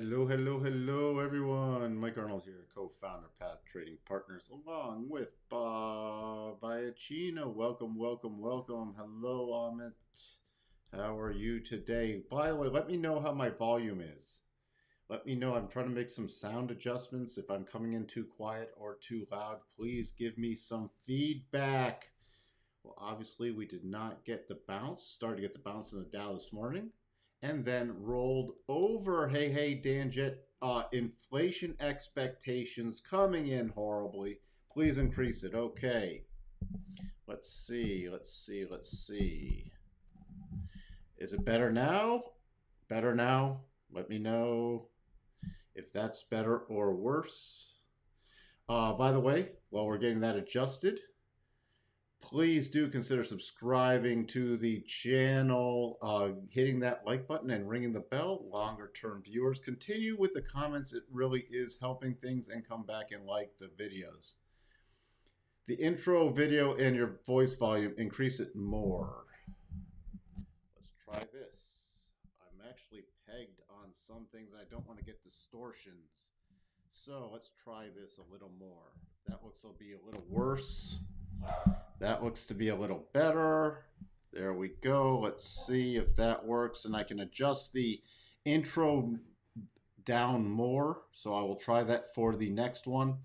Hello, hello, hello, everyone. Mike Arnold here, co-founder, Path Trading Partners, along with Bob Iacchino. Welcome, welcome, welcome. Hello, Amit. How are you today? By the way, let me know how my volume is. Let me know. I'm trying to make some sound adjustments. If I'm coming in too quiet or too loud, please give me some feedback. Well, obviously, we did not get the bounce. Started to get the bounce in the Dow this morning and then rolled over. Hey, Danjit, inflation expectations coming in horribly. Please increase it. Okay. Let's see. Is it better now? Better now? Let me know if that's better or worse. By the way, while we're getting that adjusted, please do consider subscribing to the channel, hitting that like button and ringing the bell. Longer term viewers, continue with the comments. It really is helping things, and come back and like the videos. The intro video and your voice volume, increase it more. Let's try this. I'm actually pegged on some things. I don't want to get distortions. So let's try this a little more. That looks to be a little worse. That looks to be a little better. There we go. Let's see if that works. And I can adjust the intro down more. So I will try that for the next one.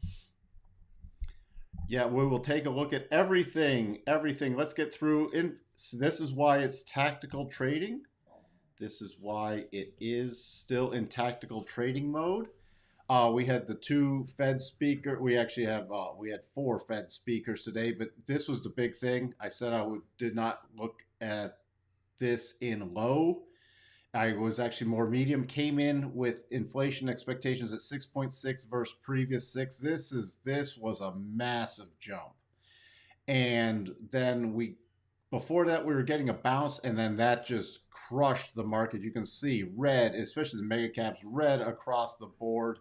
Yeah, we will take a look at everything. Let's get through. This is why it's tactical trading. This is why it is still in tactical trading mode. We had the two Fed speaker. We actually have we had 4 Fed speakers today, but this was the big thing. I said did not look at this in low. I was actually more medium. Came in with inflation expectations at 6.6 versus previous 6. This was a massive jump, and then before that we were getting a bounce, and then that just crushed the market. You can see red, especially the mega caps, red across the board.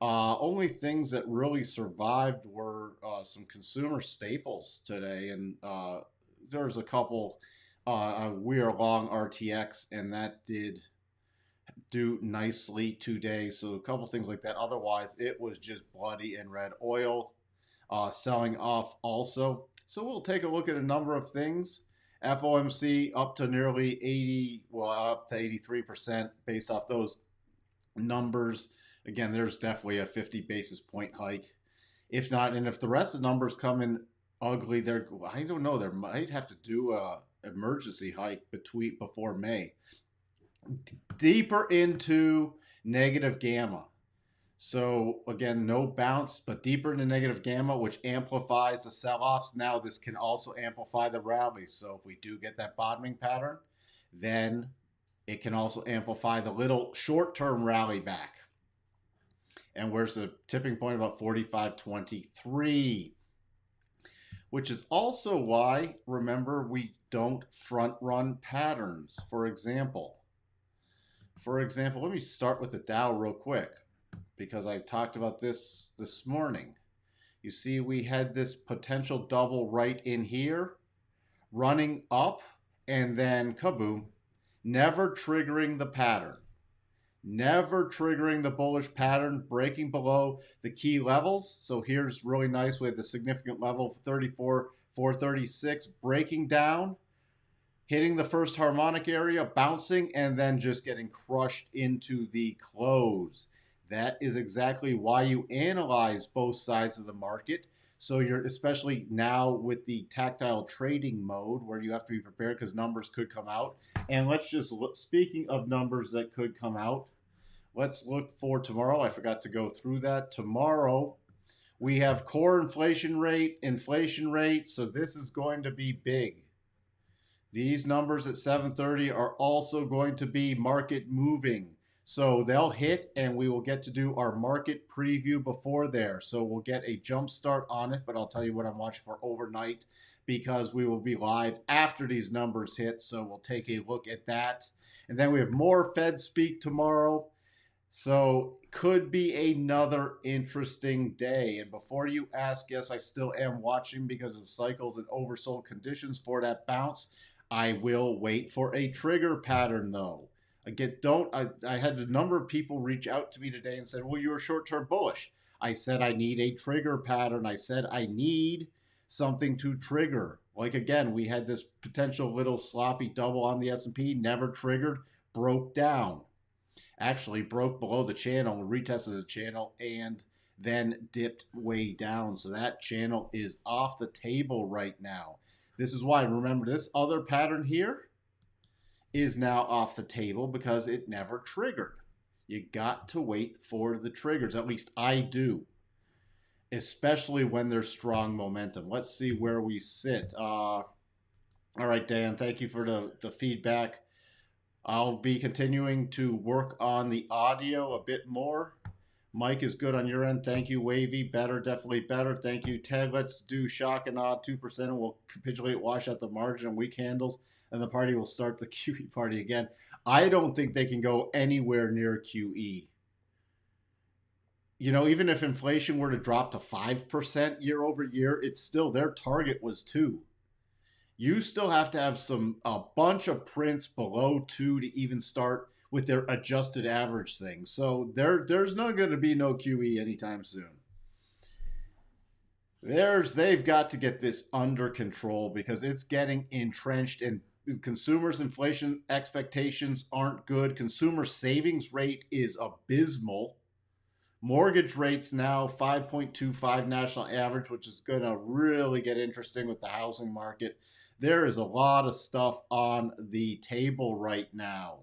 Only things that really survived were some consumer staples today, and there's a couple. We are long RTX, and that did do nicely today. So a couple things like that. Otherwise, it was just bloody and red. Oil selling off also. So we'll take a look at a number of things. FOMC up to nearly 80, well, up to 83% based off those numbers. Again, there's definitely a 50 basis point hike. If not, and if the rest of the numbers come in ugly, I don't know, there might have to do a emergency hike before May. Deeper into negative gamma. So again, no bounce, but deeper into negative gamma, which amplifies the sell-offs. Now this can also amplify the rallies. So if we do get that bottoming pattern, then it can also amplify the little short-term rally back. And where's the tipping point? About 45.23, which is also why, remember, we don't front run patterns. For example, let me start with the Dow real quick, because I talked about this morning. You see, we had this potential double right in here, running up, and then kaboom, never triggering the pattern. Never triggering the bullish pattern, breaking below the key levels. So here's really nice. We had the significant level of 34,436, breaking down, hitting the first harmonic area, bouncing, and then just getting crushed into the close. That is exactly why you analyze both sides of the market. So you're, especially now with the tactile trading mode, where you have to be prepared because numbers could come out. And let's just look, speaking of numbers that could come out, let's look for tomorrow. I forgot to go through that. Tomorrow, we have core inflation rate. So this is going to be big. These numbers at 7:30 are also going to be market moving. So they'll hit, and we will get to do our market preview before there. So we'll get a jump start on it, but I'll tell you what I'm watching for overnight, because we will be live after these numbers hit. So we'll take a look at that. And then we have more Fed speak tomorrow. So could be another interesting day. And before you ask, yes, I still am watching because of cycles and oversold conditions for that bounce. I will wait for a trigger pattern though. Again, I had a number of people reach out to me today and said, well, you were short-term bullish. I said I need a trigger pattern. I said I need something to trigger. Like, again, we had this potential little sloppy double on the S&P, never triggered, broke down. Actually broke below the channel, retested the channel, and then dipped way down. So that channel is off the table right now. This is why, remember, this other pattern here is now off the table because it never triggered. You got to wait for the triggers. At least I do, especially when there's strong momentum. Let's see where we sit. All right, Dan, thank you for the feedback. I'll be continuing to work on the audio a bit more. Mike is good on your end. Thank you, Wavy. Better, definitely better. Thank you, Ted. Let's do shock and awe 2%, and we'll capitulate, wash out the margin and weak handles, and the party will start the QE party again. I don't think they can go anywhere near QE. You know, even if inflation were to drop to 5% year over year, it's still, their target was 2. You still have to have a bunch of prints below 2 to even start with their adjusted average thing. So there's not going to be no QE anytime soon. They've got to get this under control because it's getting entrenched, and consumers' inflation expectations aren't good. Consumer savings rate is abysmal. Mortgage rates now 5.25 national average, which is going to really get interesting with the housing market. There is a lot of stuff on the table right now.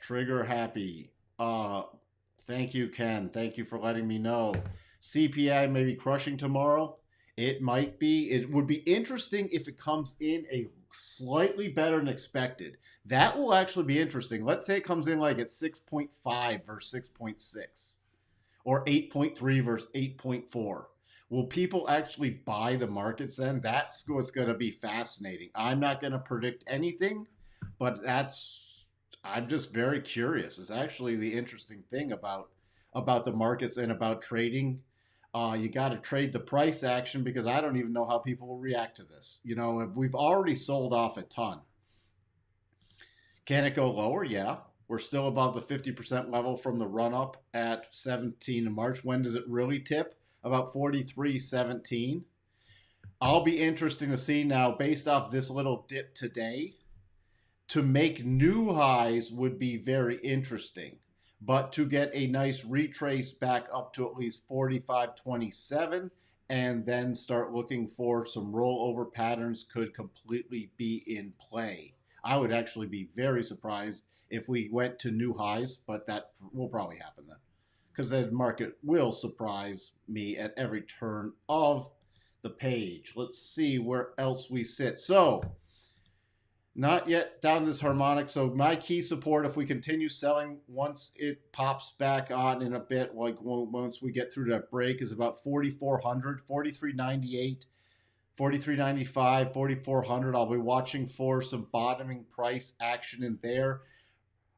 Trigger happy. Thank you, Ken. Thank you for letting me know. CPI may be crushing tomorrow. It might be. It would be interesting if it comes in a slightly better than expected. That will actually be interesting. Let's say it comes in like at 6.5 versus 6.6 or 8.3 versus 8.4. Will people actually buy the markets then? That's what's going to be fascinating. I'm not going to predict anything, but I'm just very curious. It's actually the interesting thing about the markets and about trading. You got to trade the price action because I don't even know how people will react to this. You know, if we've already sold off a ton. Can it go lower? Yeah. We're still above the 50% level from the run up at 17 in March. When does it really tip? About 43.17. I'll be interesting to see now, based off this little dip today, to make new highs would be very interesting. But to get a nice retrace back up to at least 45.27 and then start looking for some rollover patterns could completely be in play. I would actually be very surprised if we went to new highs, but that will probably happen then, because the market will surprise me at every turn of the page. Let's see where else we sit. So, not yet down this harmonic. So my key support, if we continue selling once it pops back on in a bit, like once we get through that break, is about 4,400, 4,398, 4,395, 4,400. I'll be watching for some bottoming price action in there.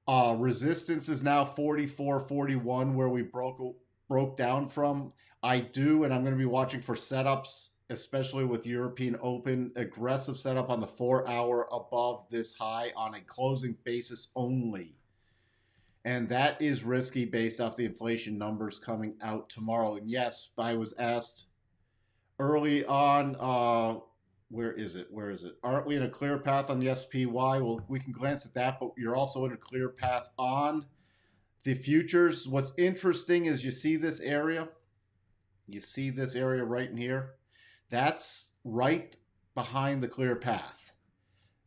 Resistance is now 44.41, where we broke down from. I do, and I'm going to be watching for setups, especially with European Open, aggressive setup on the 4-hour above this high on a closing basis only. And that is risky based off the inflation numbers coming out tomorrow. And yes, I was asked early on, where is it? Aren't we in a clear path on the SPY? Well, we can glance at that, but you're also in a clear path on the futures. What's interesting is you see this area. You see this area right in here. That's right behind the clear path.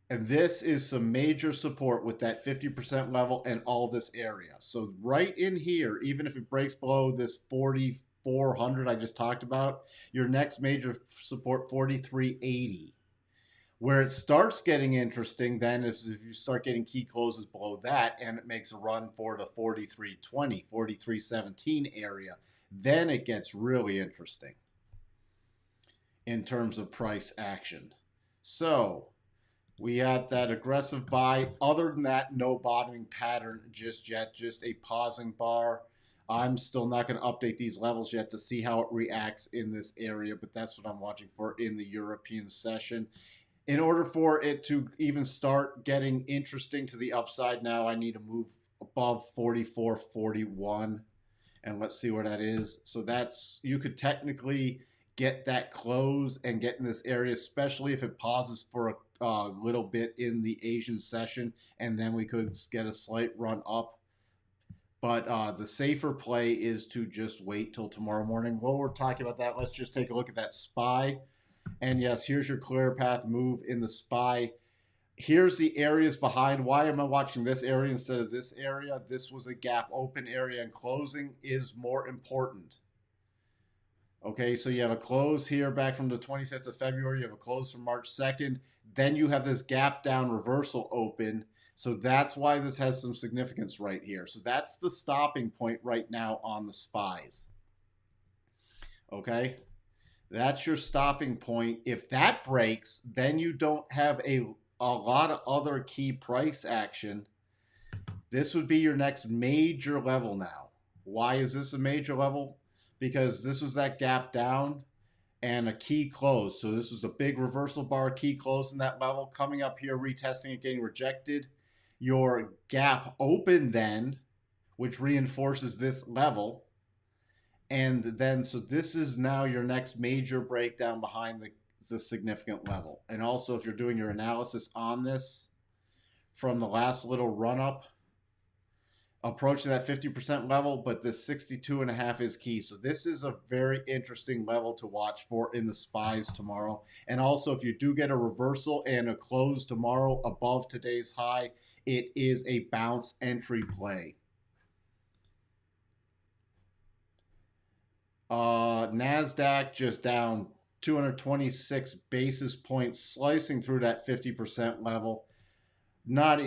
And this is some major support with that 50% level and all this area. So right in here, even if it breaks below this 4,400 I just talked about, your next major support, 43.80. Where it starts getting interesting then is if you start getting key closes below that and it makes a run for the 43.20, 43.17 area. Then it gets really interesting in terms of price action. So we had that aggressive buy. Other than that, no bottoming pattern just yet, just a pausing bar. I'm still not going to update these levels yet to see how it reacts in this area, but that's what I'm watching for in the European session. In order for it to even start getting interesting to the upside now, I need to move above 44.41. And let's see where that is. So that's, you could technically get that close and get in this area, especially if it pauses for a little bit in the Asian session, and then we could get a slight run up. But the safer play is to just wait till tomorrow morning. While we're talking about that, let's just take a look at that SPY. And yes, here's your clear path move in the SPY. Here's the areas behind. Why am I watching this area instead of this area? This was a gap open area, and closing is more important. Okay, so you have a close here back from the 25th of February. You have a close from March 2nd. Then you have this gap down reversal open. So that's why this has some significance right here. So that's the stopping point right now on the SPYs. Okay, that's your stopping point. If that breaks, then you don't have a lot of other key price action. This would be your next major level now. Why is this a major level? Because this was that gap down and a key close. So this was a big reversal bar, key close in that level. Coming up here, retesting it, getting rejected. Your gap open then, which reinforces this level. And then, so this is now your next major breakdown behind the significant level. And also, if you're doing your analysis on this from the last little run up, approaching that 50% level, but this 62.5 is key. So this is a very interesting level to watch for in the SPYs tomorrow. And also, if you do get a reversal and a close tomorrow above today's high, it is a bounce entry play. NASDAQ just down 226 basis points, slicing through that 50% level. Not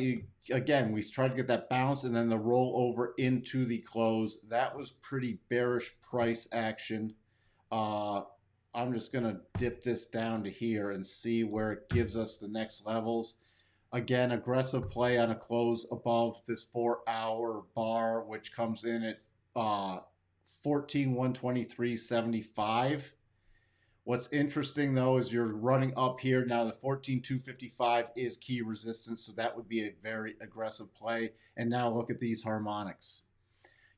again, we tried to get that bounce and then the roll over into the close. That was pretty bearish price action. I'm just gonna dip this down to here and see where it gives us the next levels. Again, aggressive play on a close above this 4-hour bar, which comes in at 14,123.75. What's interesting though is you're running up here now. The 14,255 is key resistance, so that would be a very aggressive play. And now look at these harmonics.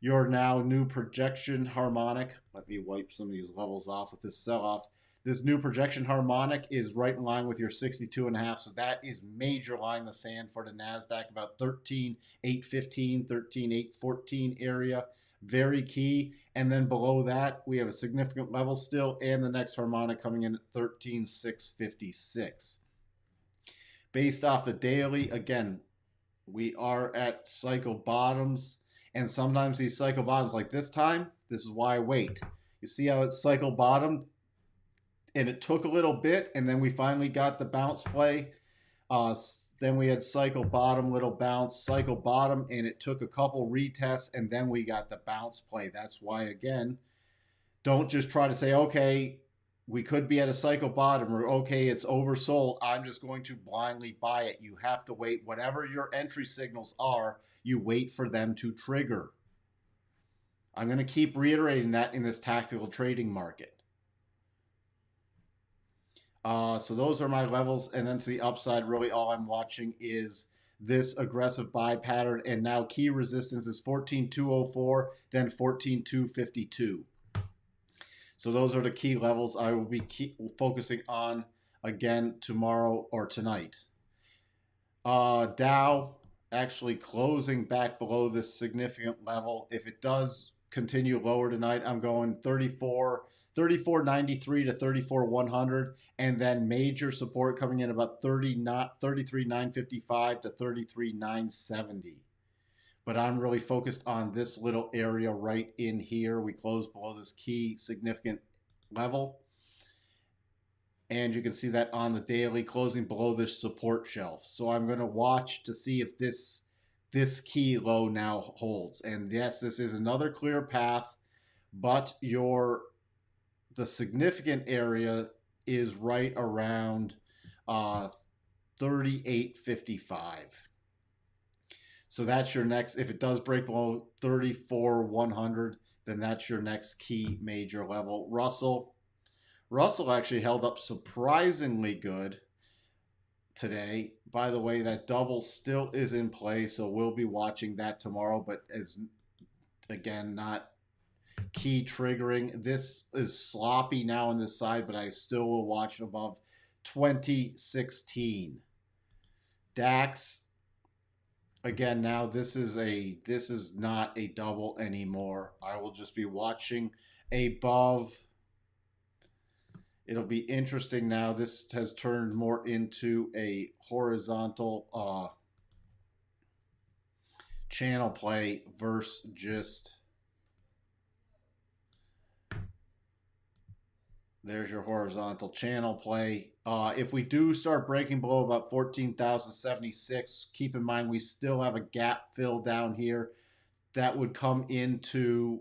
Your now new projection harmonic. Let me wipe some of these levels off with this sell-off. This new projection harmonic is right in line with your 62.5, so that is major line in the sand for the NASDAQ, about 13,815, 13,814 area. Very key. And then below that, we have a significant level still, and the next harmonic coming in at 13,656. Based off the daily, again, we are at cycle bottoms, and sometimes these cycle bottoms, like this time, this is why I wait. You see how it's cycle bottomed, and it took a little bit, and then we finally got the bounce play. Then we had cycle bottom, little bounce, cycle bottom, and it took a couple retests, and then we got the bounce play. That's why, again, don't just try to say, okay, we could be at a cycle bottom, or okay, it's oversold, I'm just going to blindly buy it. You have to wait. Whatever your entry signals are, you wait for them to trigger. I'm going to keep reiterating that in this tactical trading market. So those are my levels, and then to the upside, really all I'm watching is this aggressive buy pattern, and now key resistance is 14,204, then 14,252. So those are the key levels I will be focusing on again tomorrow or tonight. Dow actually closing back below this significant level. If it does continue lower tonight, I'm going 34.93 to 34.100, and then major support coming in about 33.955 to 33.970. But I'm really focused on this little area right in here. We closed below this key significant level, and you can see that on the daily, closing below this support shelf. So I'm going to watch to see if this key low now holds. And yes, this is another clear path, but the significant area is right around 38.55. So that's your next, if it does break below 34.100, then that's your next key major level. Russell actually held up surprisingly good. today. By the way, that double still is in play, so we'll be watching that tomorrow, but as again, not key triggering. This is sloppy now on this side, but I still will watch above 2016. DAX, again, now this is not a double anymore. I will just be watching above. It'll be interesting now. This has turned more into a horizontal channel play versus just, there's your horizontal channel play. If we do start breaking below about 14,076, keep in mind we still have a gap fill down here that would come into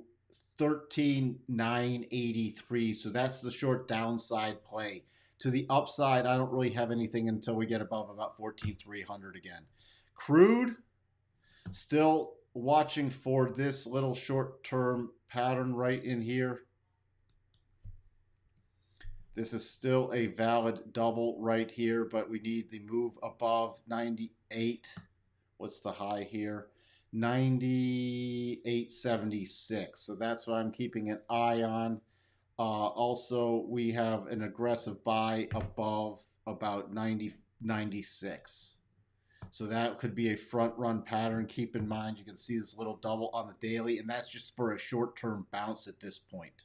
13,983. So that's the short downside play. To the upside, I don't really have anything until we get above about 14,300 again. Crude, still watching for this little short-term pattern right in here. This is still a valid double right here, but we need the move above 98. What's the high here? 98.76. So that's what I'm keeping an eye on. Also, we have an aggressive buy above about 96. So that could be a front run pattern. Keep in mind, you can see this little double on the daily, and that's just for a short-term bounce at this point.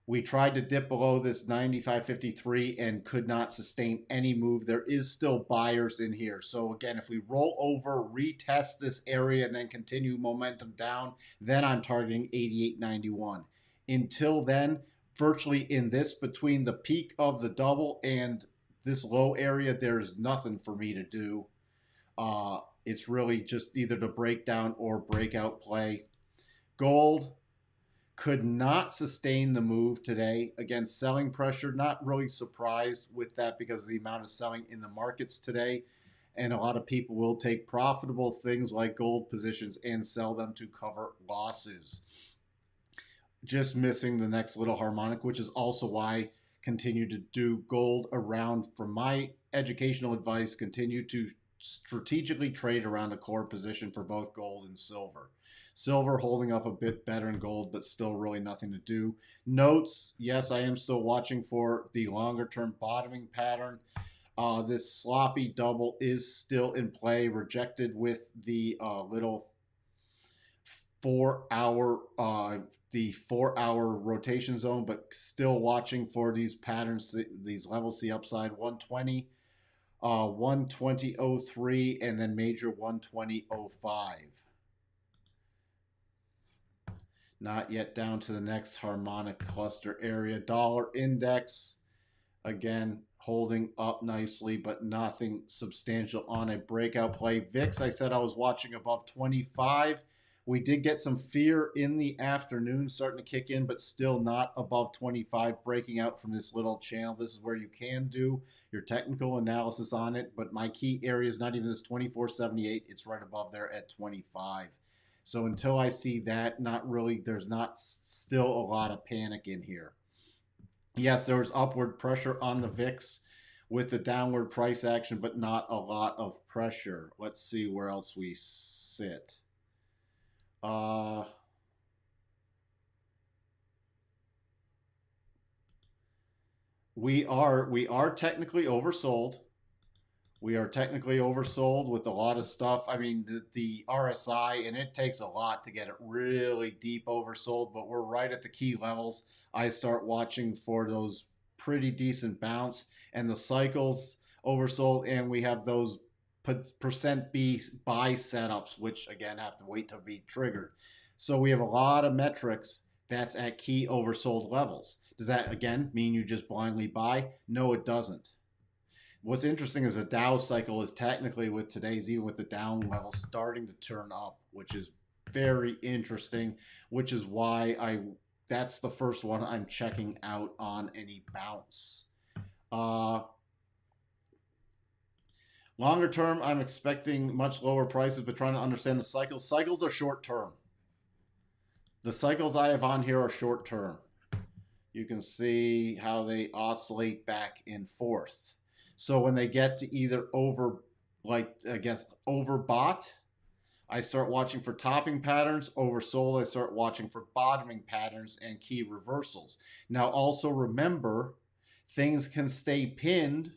We tried to dip below this 95.53 and could not sustain any move. There is still buyers in here. So again, if we roll over, retest this area, and then continue momentum down, then I'm targeting 88.91. Until then, virtually in this, between the peak of the double and this low area, there's nothing for me to do. It's really just either to break down or breakout play. Gold could not sustain the move today. Again, selling pressure, not really surprised with that because of the amount of selling in the markets today. And a lot of people will take profitable things like gold positions and sell them to cover losses. Just missing the next little harmonic, which is also why I continue to do gold around, from my educational advice, continue to strategically trade around a core position for both gold and silver. Silver holding up a bit better in gold, but still really nothing to do. Notes, yes, I am still watching for the longer term bottoming pattern. This sloppy double is still in play, rejected with the little 4 hour the 4 hour rotation zone, but still watching for these patterns, these levels, the upside 120, 120.03, and then major 120.05. Not yet down to the next harmonic cluster area. Dollar index, again, holding up nicely, but nothing substantial on a breakout play. VIX, I said I was watching above 25. We did get some fear in the afternoon starting to kick in, but still not above 25, breaking out from this little channel. This is where you can do your technical analysis on it, but my key area is not even this 24.78. It's right above there at 25. So until I see that, not really, there's not still a lot of panic in here. Yes, there was upward pressure on the VIX with the downward price action, but not a lot of pressure. Let's see where else we sit. We are technically oversold. We are technically oversold with a lot of stuff. I mean, the RSI, and it takes a lot to get it really deep oversold, but we're right at the key levels. I start watching for those pretty decent bounce, and the cycles oversold, and we have those percent B buy setups, which again have to wait to be triggered. So we have a lot of metrics that's at key oversold levels. Does that again mean you just blindly buy? No, it doesn't. What's interesting is the Dow cycle is technically, with today's, even with the down level, starting to turn up, which is very interesting, which is why that's the first one I'm checking out on any bounce. Longer term, I'm expecting much lower prices, but trying to understand the cycles. Cycles are short term. The cycles I have on here are short term. You can see how they oscillate back and forth. So when they get to either over, like I guess overbought, I start watching for topping patterns. Oversold, I start watching for bottoming patterns and key reversals. Now also remember, things can stay pinned.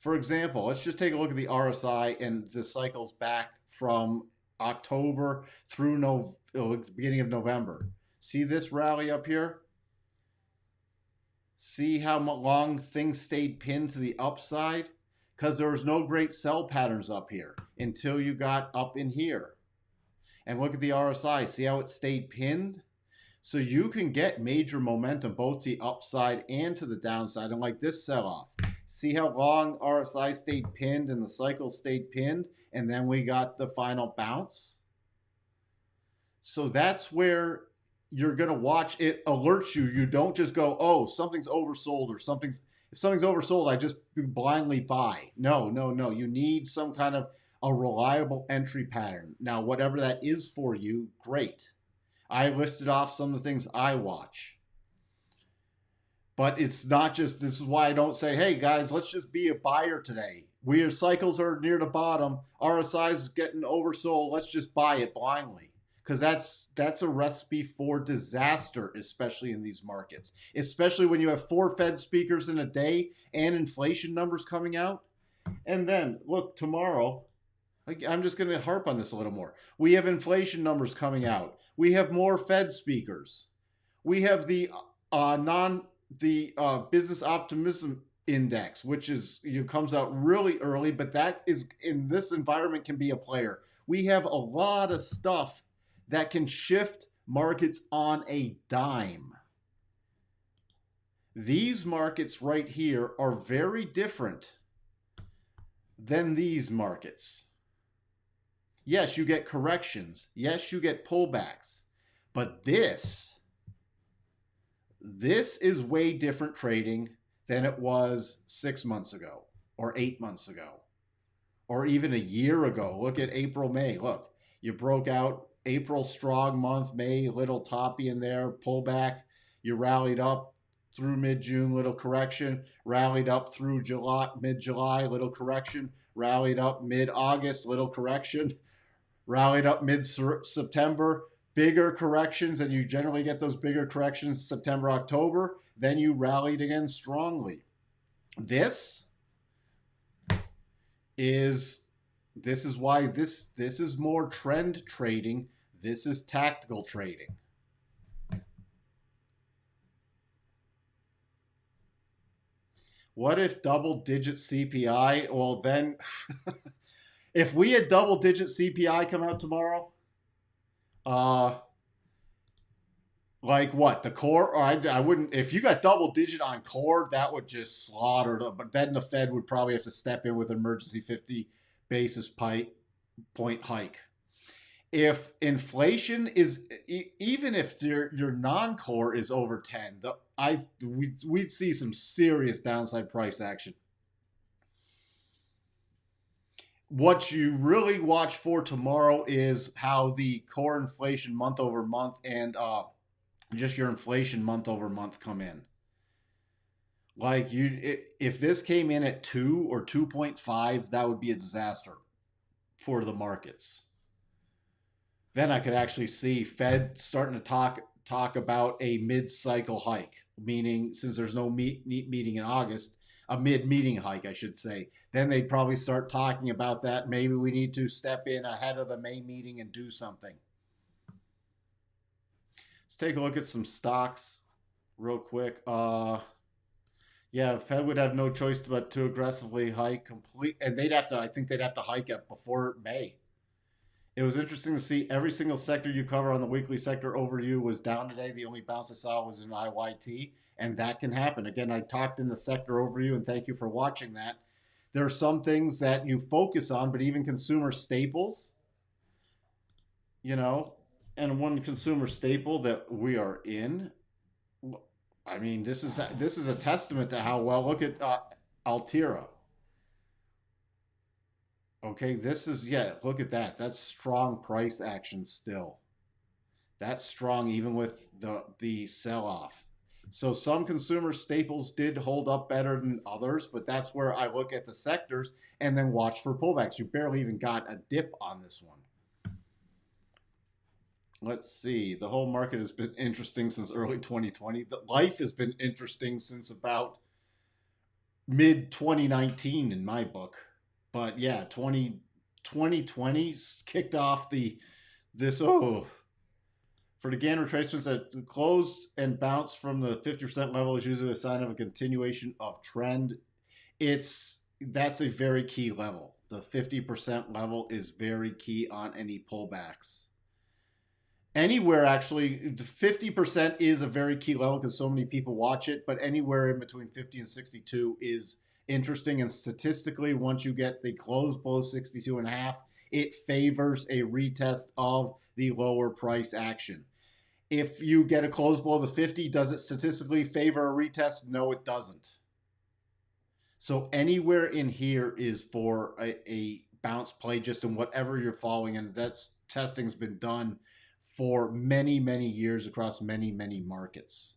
For example, let's just take a look at the RSI and the cycles back from October through beginning of November. See this rally up here? See how long things stayed pinned to the upside? Because there was no great sell patterns up here until you got up in here. And look at the RSI. See how it stayed pinned? So you can get major momentum both to the upside and to the downside. And like this sell-off, see how long RSI stayed pinned and the cycle stayed pinned, and then we got the final bounce? So that's where you're going to watch. It alerts you. You don't just go, oh, something's oversold, or if something's oversold, I just blindly buy. No, no, no. You need some kind of a reliable entry pattern. Now, whatever that is for you, great. I listed off some of the things I watch. But it's not just, this is why I don't say, hey guys, let's just be a buyer today. Your cycles are near the bottom. RSI is getting oversold. Let's just buy it blindly. Because that's a recipe for disaster, especially in these markets. Especially when you have 4 Fed speakers in a day and inflation numbers coming out. And then, look, tomorrow, I'm just going to harp on this a little more. We have inflation numbers coming out. We have more Fed speakers. We have the business optimism index, which is comes out really early, but that is in this environment can be a player. We have a lot of stuff that can shift markets on a dime. These markets right here are very different than these markets. Yes, you get corrections. Yes, you get pullbacks. But this is way different trading than it was 6 months ago or 8 months ago or even a year ago. Look at April, May. Look, you broke out. April, strong month. May, little toppy in there, pullback. You rallied up through mid-June, little correction. Rallied up through July, mid-July, little correction. Rallied up mid-August, little correction. Rallied up mid-September, bigger corrections, and you generally get those bigger corrections September, October. Then you rallied again strongly. This is why this is more trend trading. This is tactical trading. What if double-digit CPI? Well, then, if we had double-digit CPI come out tomorrow, like what, the core? Or I wouldn't. If you got double-digit on core, that would just slaughter them. But then the Fed would probably have to step in with an emergency 50 basis point hike. If inflation is, even if your non-core is over 10, we'd see some serious downside price action. What you really watch for tomorrow is how the core inflation month over month and just your inflation month over month come in. Like if this came in at 2 or 2.5, that would be a disaster for the markets. Then I could actually see Fed starting to talk about a mid-cycle hike, meaning since there's no meeting in August, a mid-meeting hike, I should say. Then they'd probably start talking about that. Maybe we need to step in ahead of the May meeting and do something. Let's take a look at some stocks real quick. Yeah, Fed would have no choice but to aggressively hike and I think they'd have to hike up before May. It was interesting to see every single sector you cover on the weekly sector overview was down today. The only bounce I saw was in IYT, and that can happen. Again, I talked in the sector overview, and thank you for watching that. There are some things that you focus on, but even consumer staples, and one consumer staple that we are in, I mean, this is a testament to how well. Look at Altera. Okay, look at that. That's strong price action still. That's strong even with the sell-off. So some consumer staples did hold up better than others, but that's where I look at the sectors and then watch for pullbacks. You barely even got a dip on this one. Let's see. The whole market has been interesting since early 2020. The life has been interesting since about mid 2019 in my book. But yeah, 2020 kicked off for the gain retracements that closed and bounced from the 50% level is usually a sign of a continuation of trend. That's a very key level. The 50% level is very key on any pullbacks. Anywhere actually, 50% is a very key level because so many people watch it, but anywhere in between 50 and 62 is interesting. And statistically, once you get the close below 62 and a half, it favors a retest of the lower price action. If you get a close below the 50, does it statistically favor a retest? No, it doesn't. So anywhere in here is for a bounce play, just in whatever you're following. And that's testing's been done for many, many years across many, many markets.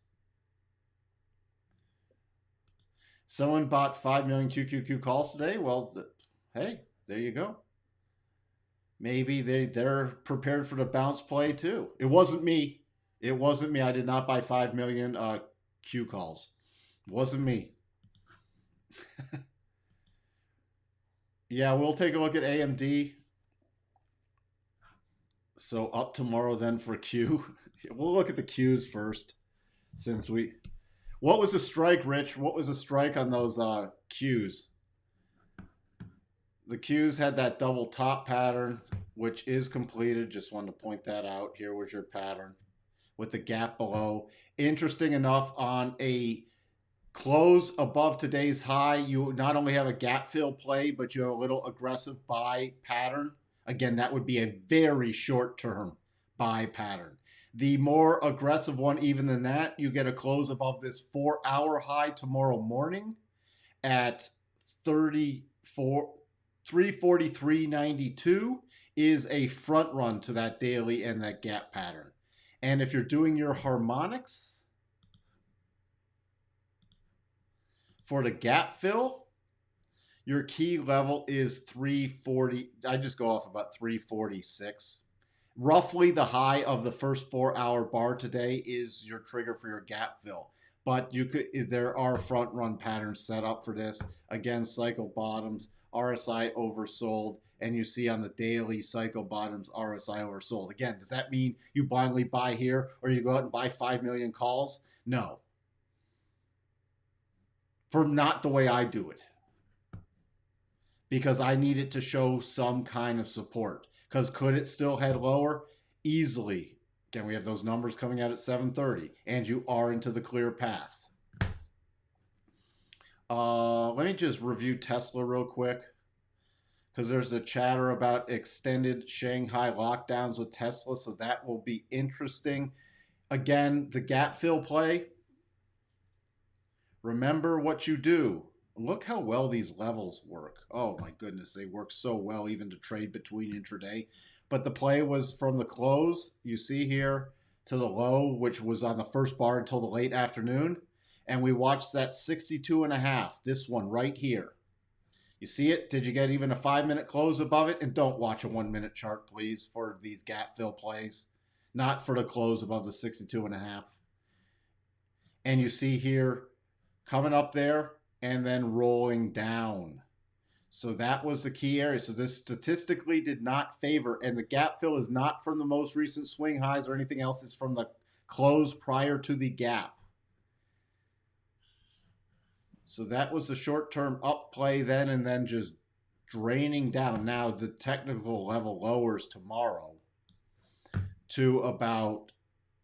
Someone bought 5 million QQQ calls today. Well, hey, there you go. Maybe they're prepared for the bounce play too. It wasn't me. It wasn't me. I did not buy 5 million Q calls. It wasn't me. Yeah, we'll take a look at AMD. So up tomorrow then for Q. We'll look at the Qs first. What was the strike, Rich? What was the strike on those Qs? The Qs had that double top pattern, which is completed. Just wanted to point that out. Here was your pattern with the gap below. Interesting enough, on a close above today's high, you not only have a gap fill play, but you have a little aggressive buy pattern. Again, that would be a very short-term buy pattern. The more aggressive one, even than that, you get a close above this 4-hour high tomorrow morning at 343.92 is a front run to that daily and that gap pattern. And if you're doing your harmonics for the gap fill, your key level is 340. I just go off about 346. Roughly the high of the first 4-hour bar today is your trigger for your gap fill. But there are front run patterns set up for this. Again, cycle bottoms, RSI oversold, and you see on the daily cycle bottoms, RSI oversold. Again, does that mean you blindly buy here or you go out and buy 5 million calls? No. For not the way I do it. Because I need it to show some kind of support. Because could it still head lower? Easily. Again, we have those numbers coming out at 7:30, and you are into the clear path. Let me just review Tesla real quick, because there's a chatter about extended Shanghai lockdowns with Tesla, so that will be interesting. Again, the gap fill play. Remember what you do. Look how well these levels work. Oh my goodness, they work so well even to trade between intraday. But the play was from the close, you see here, to the low, which was on the first bar until the late afternoon. And we watched that 62.5, this one right here. You see it? Did you get even a 5-minute close above it? And don't watch a 1-minute chart, please, for these gap fill plays. Not for the close above the 62.5. And you see here, coming up there, and then rolling down. So that was the key area. So this statistically did not favor, and the gap fill is not from the most recent swing highs or anything else. It's from the close prior to the gap. So that was the short-term up play then, and then just draining down. Now the technical level lowers tomorrow to about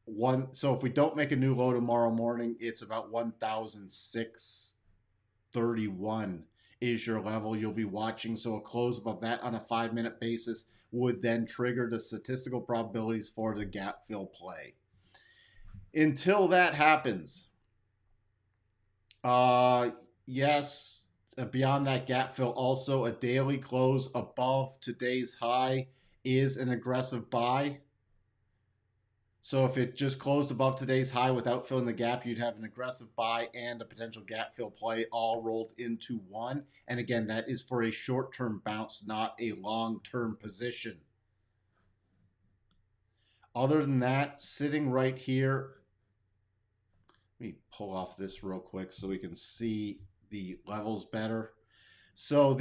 one. So if we don't make a new low tomorrow morning, it's about 1,631 is your level you'll be watching. So a close above that on a 5-minute basis would then trigger the statistical probabilities for the gap fill play. Until that happens, yes, beyond that gap fill, also a daily close above today's high is an aggressive buy. So if it just closed above today's high without filling the gap, you'd have an aggressive buy and a potential gap fill play all rolled into one. And again, that is for a short-term bounce, not a long-term position. Other than that, sitting right here, let me pull off this real quick so we can see the levels better. So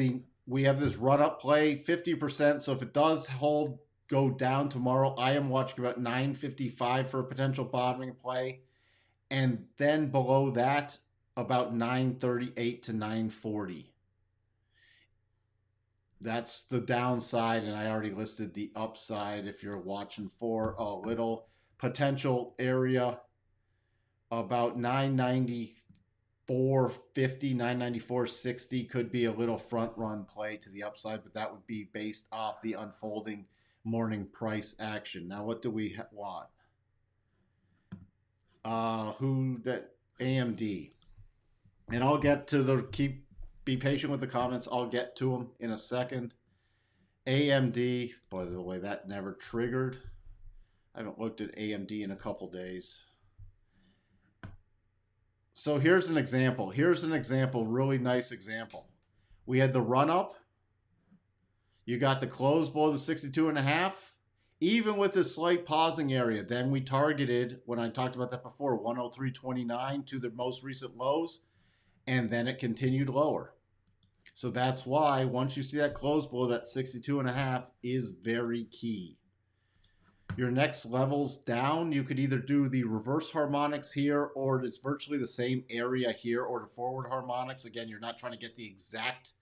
we have this run-up play, 50%. So if it does go down tomorrow, I am watching about 955 for a potential bottoming play. And then below that, about 938 to 940. That's the downside, and I already listed the upside if you're watching for a little potential area about 994.50, 994.60 could be a little front run play to the upside, but that would be based off the unfolding morning price action. Now, what do we want? AMD. And I'll get to be patient with the comments. I'll get to them in a second. AMD, by the way, that never triggered. I haven't looked at AMD in a couple days. So here's an example. Really nice example. We had the run up. You got the close below the 62.5. Even with a slight pausing area, then we targeted, when I talked about that before, 103.29 to the most recent lows, and then it continued lower. So that's why once you see that close below that 62.5 is very key. Your next levels down, you could either do the reverse harmonics here, or it's virtually the same area here, or the forward harmonics. Again, you're not trying to get the exact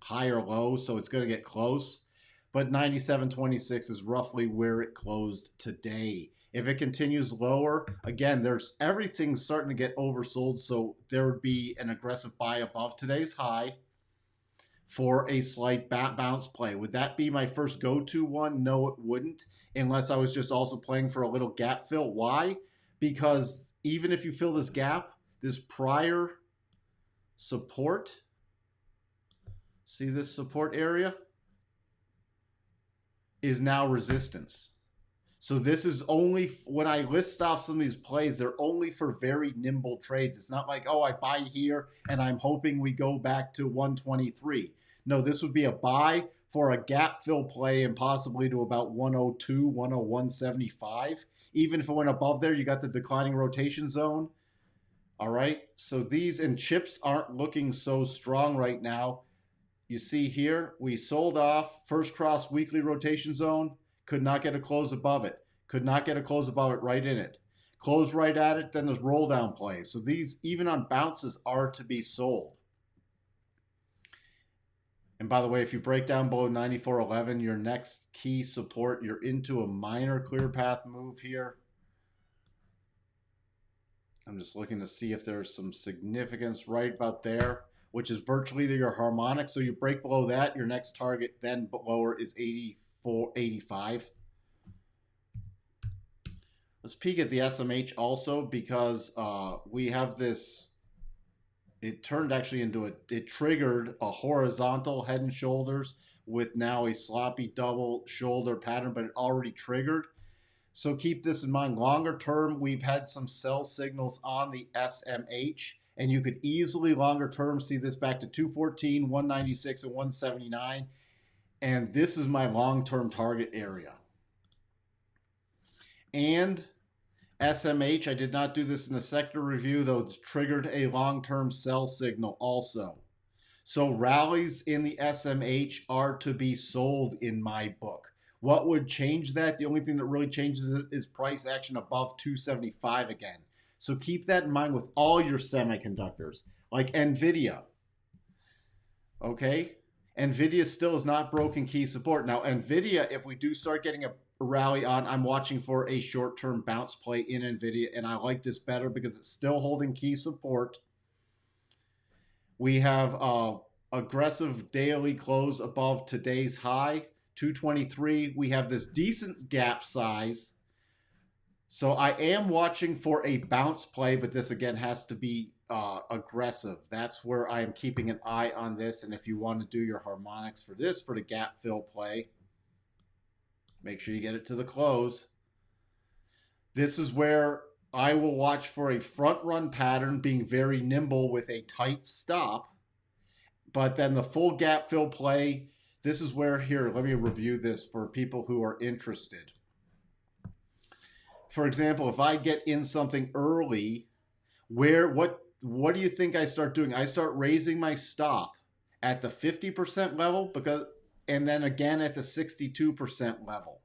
high or low, so it's going to get close. But 97.26 is roughly where it closed today. If it continues lower, again, everything's starting to get oversold, so there would be an aggressive buy above today's high for a slight bounce play. Would that be my first go-to one? No, it wouldn't, unless I was just also playing for a little gap fill. Why? Because even if you fill this gap, this prior support, see this support area, is now resistance. So this is only, when I list off some of these plays, they're only for very nimble trades. It's not like, oh, I buy here and I'm hoping we go back to 123. No, this would be a buy for a gap fill play and possibly to about 102, 101.75. Even if it went above there, you got the declining rotation zone. All right, so these and chips aren't looking so strong right now. You see here, we sold off first cross weekly rotation zone, could not get a close above it, could not get a close above it, right in it. Close right at it, then there's roll down plays. So these, even on bounces, are to be sold. And by the way, if you break down below 94.11, your next key support, you're into a minor clear path move here. I'm just looking to see if there's some significance right about there, which is virtually your harmonic. So you break below that, your next target then lower is 84.85. Let's peek at the SMH also, because we have this, it turned actually into it triggered a horizontal head and shoulders with now a sloppy double shoulder pattern, but it already triggered. So keep this in mind. Longer term, we've had some sell signals on the SMH, and you could easily longer term see this back to 214, 196, and 179. And this is my long-term target area. And SMH, I did not do this in the sector review, though it's triggered a long-term sell signal also. So rallies in the SMH are to be sold in my book. What would change that? The only thing that really changes it is price action above 275 again. So keep that in mind with all your semiconductors, like Nvidia. Okay? Nvidia still is not broken key support. Now, Nvidia, if we do start getting a rally on, I'm watching for a short-term bounce play in Nvidia, and I like this better because it's still holding key support. We have aggressive daily close above today's high, 223. We have this decent gap size. So I am watching for a bounce play, but this again has to be aggressive. That's where I am keeping an eye on this. And if you want to do your harmonics for this, for the gap fill play, make sure you get it to the close. This is where I will watch for a front run pattern, being very nimble with a tight stop. But then the full gap fill play, this is where, here, let me review this for people who are interested. For example, if I get in something early, what do you think I start doing? I start raising my stop at the 50% level, and then again at the 62% level.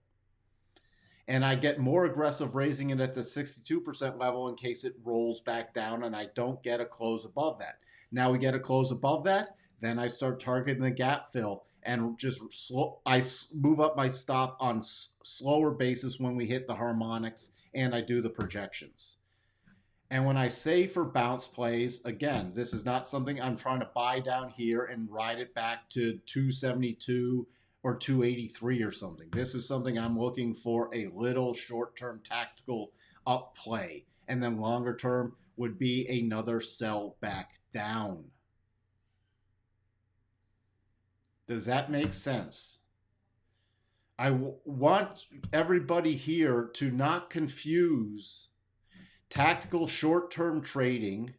And I get more aggressive raising it at the 62% level in case it rolls back down and I don't get a close above that. Now we get a close above that, then I start targeting the gap fill and just I move up my stop on slower basis when we hit the harmonics, and I do the projections. And when I say for bounce plays, again, this is not something I'm trying to buy down here and ride it back to 272 or 283 or something. This is something I'm looking for a little short-term tactical up play. And then longer term would be another sell back down. Does that make sense? I want everybody here to not confuse tactical short-term trading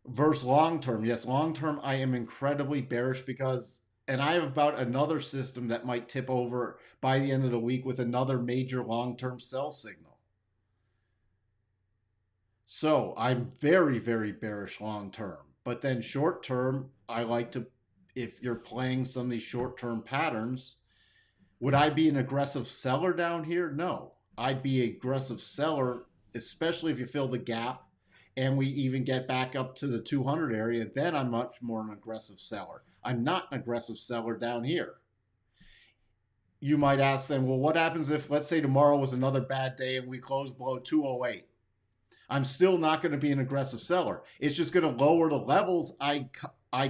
versus long-term. Yes, long-term I am incredibly bearish because, and I have about another system that might tip over by the end of the week with another major long-term sell signal. So I'm very, very bearish long-term. But then short-term, I like to, if you're playing some of these short-term patterns, would I be an aggressive seller down here? No. I'd be an aggressive seller, especially if you fill the gap and we even get back up to the 200 area. Then I'm much more an aggressive seller. I'm not an aggressive seller down here. You might ask them, well, what happens if, let's say tomorrow was another bad day and we close below 208? I'm still not going to be an aggressive seller. It's just going to lower the levels I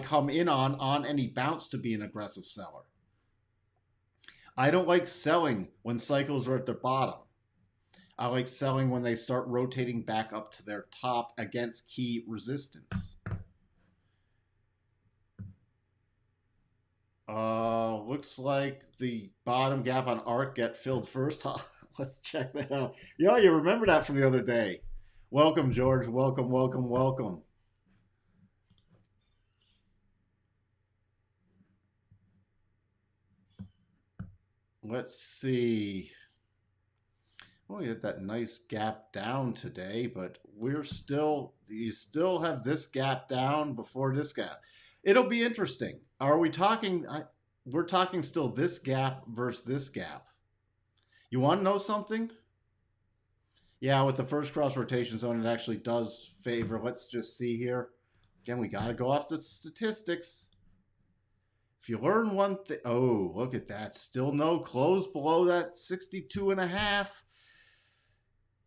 come in on any bounce to be an aggressive seller. I don't like selling when cycles are at the bottom. I like selling when they start rotating back up to their top against key resistance. Looks like the bottom gap on ARC get filled first. Let's check that out. Yo, you remember that from the other day. Welcome, George. Welcome, welcome, welcome. Let's see. Well, we had that nice gap down today, but you still have this gap down before this gap. It'll be interesting. Are we talking, we're talking still this gap versus this gap. You want to know something? Yeah, with the first cross rotation zone, it actually does favor. Let's just see here. Again, we got to go off the statistics. If you learn one thing, oh, look at that. Still no close below that 62.5.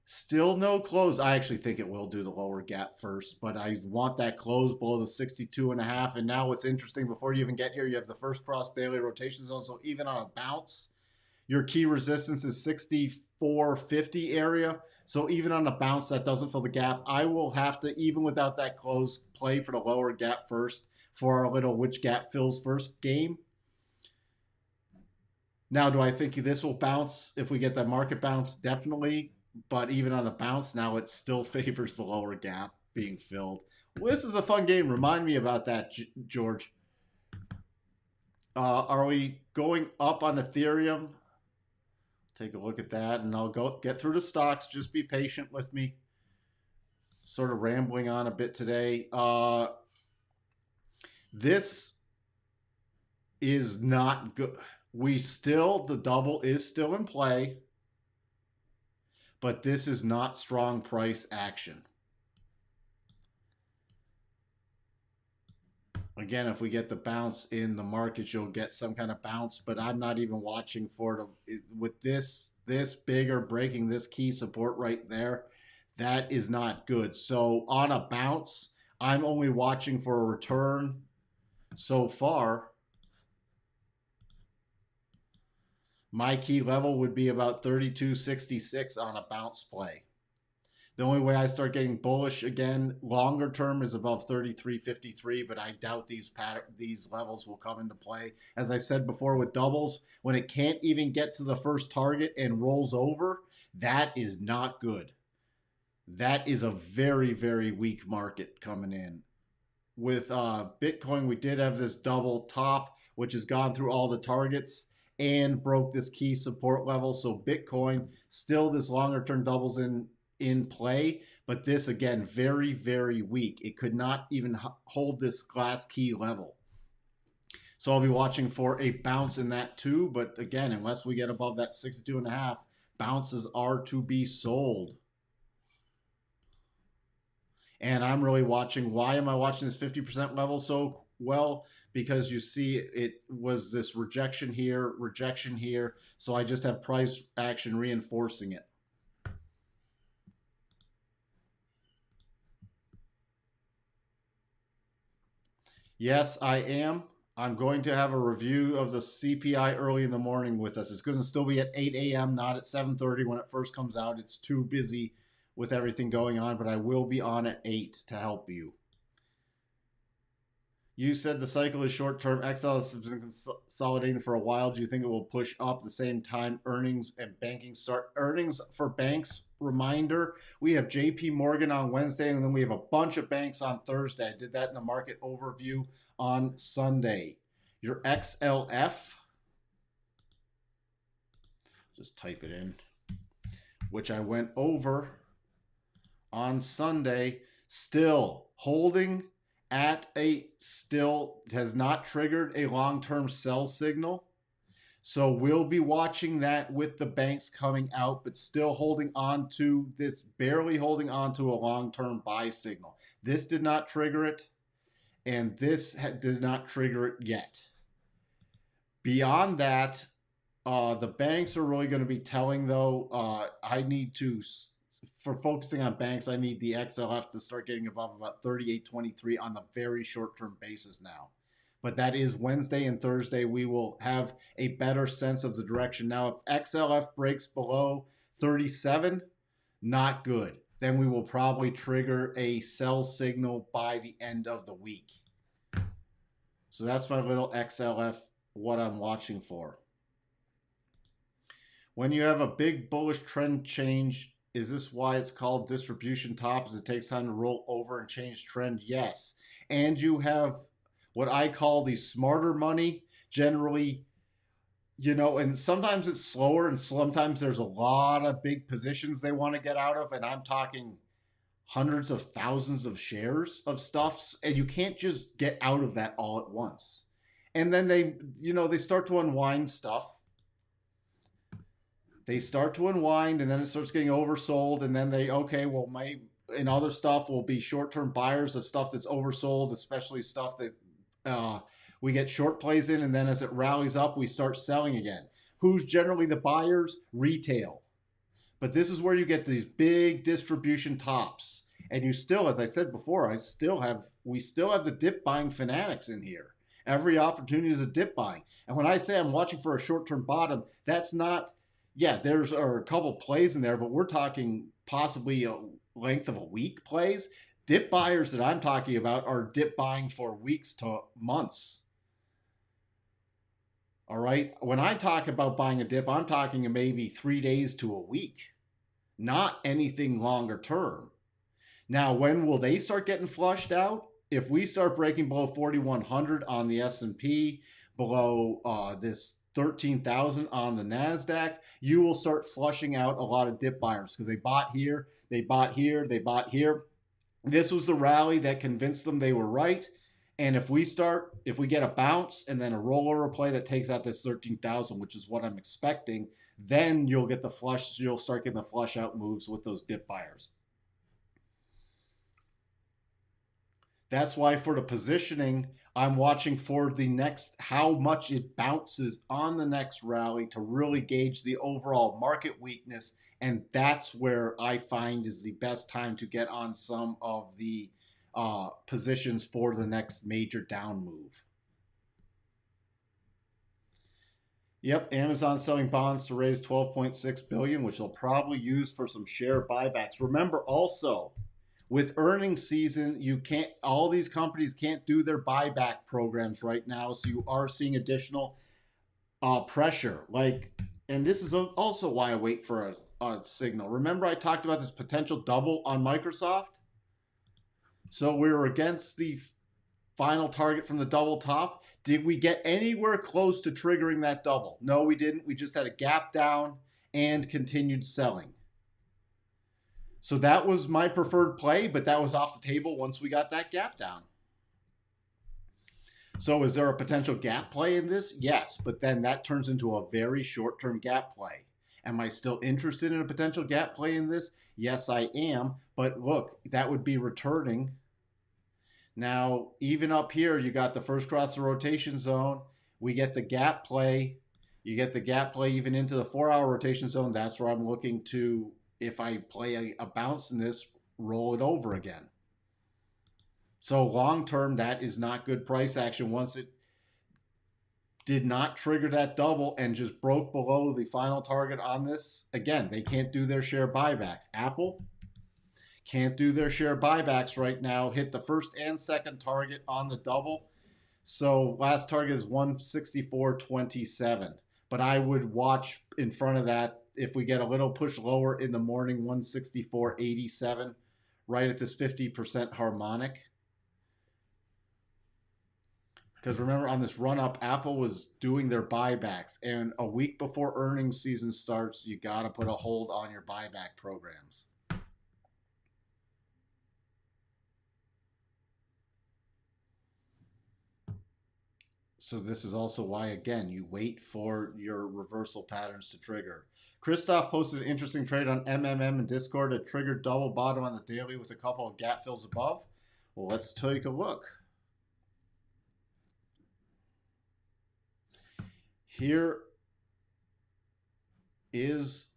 Still no close. I actually think it will do the lower gap first, but I want that close below the 62.5. And now what's interesting, before you even get here, you have the first cross daily rotation zone. So even on a bounce, your key resistance is 64.50 area. So even on a bounce that doesn't fill the gap, I will have to, even without that close, play for the lower gap first for our little which gap fills first game. Now, do I think this will bounce if we get that market bounce? Definitely. But even on the bounce, now it still favors the lower gap being filled. Well, this is a fun game. Remind me about that, George. Are we going up on Ethereum? Take a look at that, and I'll get through the stocks. Just be patient with me. Sort of rambling on a bit today. This is not good. The double is still in play, but this is not strong price action. Again, if we get the bounce in the market, you'll get some kind of bounce, but I'm not even watching for it. With this bigger breaking this key support right there, that is not good. So on a bounce, I'm only watching for a return so far. My key level would be about 32.66 on a bounce play. The only way I start getting bullish again, longer term, is above 33.53, but I doubt these levels will come into play. As I said before with doubles, when it can't even get to the first target and rolls over, That is not good. That is a very, very weak market coming in. With Bitcoin, we did have this double top, which has gone through all the targets and broke this key support level. So Bitcoin still this longer term doubles in play, but this again very, very weak. It could not even hold this glass key level. So I'll be watching for a bounce in that too. But again, unless we get above that 62.5, bounces are to be sold. And I'm really watching. Why am I watching this 50% level so well? Because you see it was this rejection here, rejection here. So I just have price action reinforcing it. Yes, I am. I'm going to have a review of the CPI early in the morning with us. It's going to still be at 8 a.m., not at 7:30 when it first comes out. It's too busy with everything going on, but I will be on at 8 to help you. You said the cycle is short term. XL has been consolidating for a while. Do you think it will push up at the same time earnings and banking start? Earnings for banks, reminder, we have JP Morgan on Wednesday, and then we have a bunch of banks on Thursday. I did that in the market overview on Sunday. Your XLF, just type it in, which I went over on Sunday, still holding at a still has not triggered a long-term sell signal. So we'll be watching that with the banks coming out, but still holding on to this, barely holding on to a long-term buy signal. This did not trigger it, and this did not trigger it yet. Beyond that, the banks are really going to be telling, though, I need to, for focusing on banks, I need the XLF to start getting above about 38.23 on the very short-term basis now. But that is Wednesday and Thursday. We will have a better sense of the direction. Now, if XLF breaks below 37, not good. Then we will probably trigger a sell signal by the end of the week. So that's my little XLF, what I'm watching for. When you have a big bullish trend change, is this why it's called distribution tops? It takes time to roll over and change trend? Yes. And you have what I call the smarter money, generally, you know, and sometimes it's slower and sometimes there's a lot of big positions they want to get out of. And I'm talking hundreds of thousands of shares of stuff. And you can't just get out of that all at once. And then they, you know, they start to unwind stuff. They start to unwind and then it starts getting oversold. And then they, okay, well, and other stuff will be short-term buyers of stuff that's oversold, especially stuff that we get short plays in, and then as it rallies up, we start selling again. Who's generally the buyers? Retail. But this is where you get these big distribution tops. And you still, as I said before, we still have the dip buying fanatics in here. Every opportunity is a dip buying. And when I say I'm watching for a short-term bottom, that's not, yeah, there's a couple plays in there, but we're talking possibly a length of a week plays. Dip buyers that I'm talking about are dip buying for weeks to months. All right. When I talk about buying a dip, I'm talking maybe 3 days to a week, not anything longer term. Now, when will they start getting flushed out? If we start breaking below 4,100 on the S&P, below this 13,000 on the NASDAQ, you will start flushing out a lot of dip buyers because they bought here, they bought here, they bought here. This was the rally that convinced them they were right. And if we get a bounce and then a rollover play that takes out this 13,000, which is what I'm expecting, then you'll get the flush. You'll start getting the flush out moves with those dip buyers. That's why for the positioning, I'm watching for the next, how much it bounces on the next rally to really gauge the overall market weakness. And that's where I find is the best time to get on some of the positions for the next major down move. Yep, Amazon selling bonds to raise $12.6 billion, which they'll probably use for some share buybacks. Remember also, with earnings season, all these companies can't do their buyback programs right now, so you are seeing additional pressure. And this is also why I wait for signal. Remember I talked about this potential double on Microsoft? So we were against the final target from the double top. Did we get anywhere close to triggering that double? No, we didn't. We just had a gap down and continued selling. So that was my preferred play, but that was off the table once we got that gap down. So is there a potential gap play in this? Yes, but then that turns into a very short-term gap play. Am I still interested in a potential gap play in this? Yes, I am. But look, that would be returning. Now, even up here, you got the first cross the rotation zone. We get the gap play. You get the gap play even into the 4-hour rotation zone. That's where I'm looking to, if I play a bounce in this, roll it over again. So long term, that is not good price action. Once it did not trigger that double and just broke below the final target on this, again, they can't do their share buybacks. Apple can't do their share buybacks right now. Hit the first and second target on the double. So last target is 164.27. But I would watch in front of that if we get a little push lower in the morning, 164.87, right at this 50% harmonic. Because remember, on this run-up, Apple was doing their buybacks. And a week before earnings season starts, you got to put a hold on your buyback programs. So this is also why, again, you wait for your reversal patterns to trigger. Christoph posted an interesting trade on MMM in Discord. It triggered double bottom on the daily with a couple of gap fills above. Well, let's take a look. Here is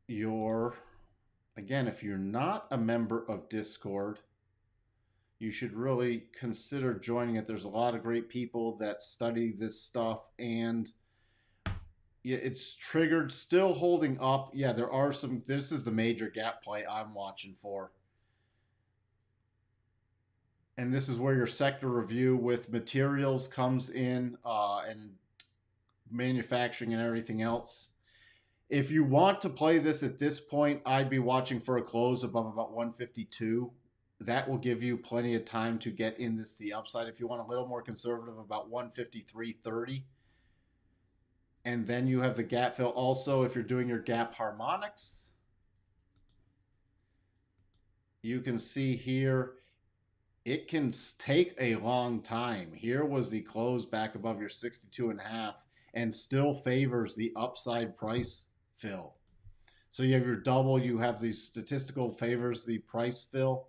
your, again, if you're not a member of Discord, you should really consider joining it. There's a lot of great people that study this stuff, and yeah, it's triggered, still holding up. Yeah, there are some, this is the major gap play I'm watching for. And this is where your sector review with materials comes in, and manufacturing and everything else. If you want to play this at this point, I'd be watching for a close above about 152. That will give you plenty of time to get in this to the upside. If you want a little more conservative, about 153.30. And then you have the gap fill. Also, if you're doing your gap harmonics, you can see here, it can take a long time. Here was the close back above your 62.5 and still favors the upside price fill. So you have your double, you have the statistical favors the price fill.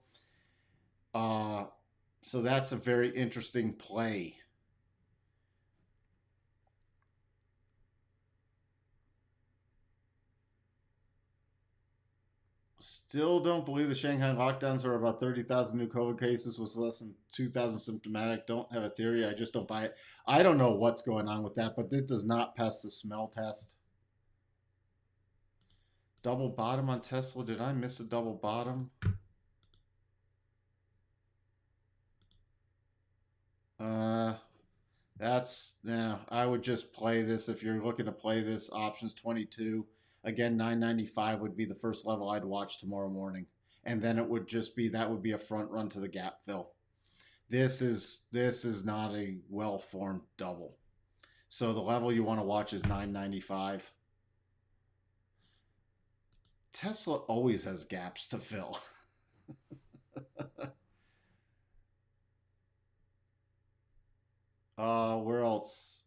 So that's a very interesting play. Still don't believe the Shanghai lockdowns are about 30,000 new COVID cases with less than 2,000 symptomatic. Don't have a theory. I just don't buy it. I don't know what's going on with that, but it does not pass the smell test. Double bottom on Tesla. Did I miss a double bottom? I would just play this. If you're looking to play this, options 22. Again, 995 would be the first level I'd watch tomorrow morning. And then it would just be, that would be a front run to the gap fill. This is not a well-formed double. So the level you want to watch is 995. Tesla always has gaps to fill. Where else?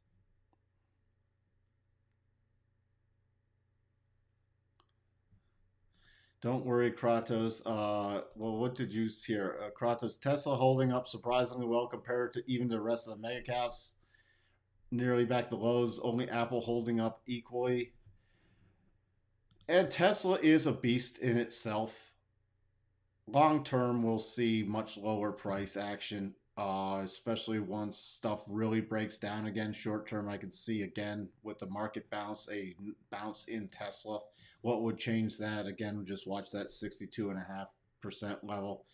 Don't worry, Kratos. Well, what did you hear? Kratos, Tesla holding up surprisingly well compared to even the rest of the mega caps. Nearly back to lows. Only Apple holding up equally. And Tesla is a beast in itself. Long term, we'll see much lower price action, especially once stuff really breaks down again. Short term, I could see again with the market bounce, a bounce in Tesla. What would change that? Again, we just watch that 62.5% level.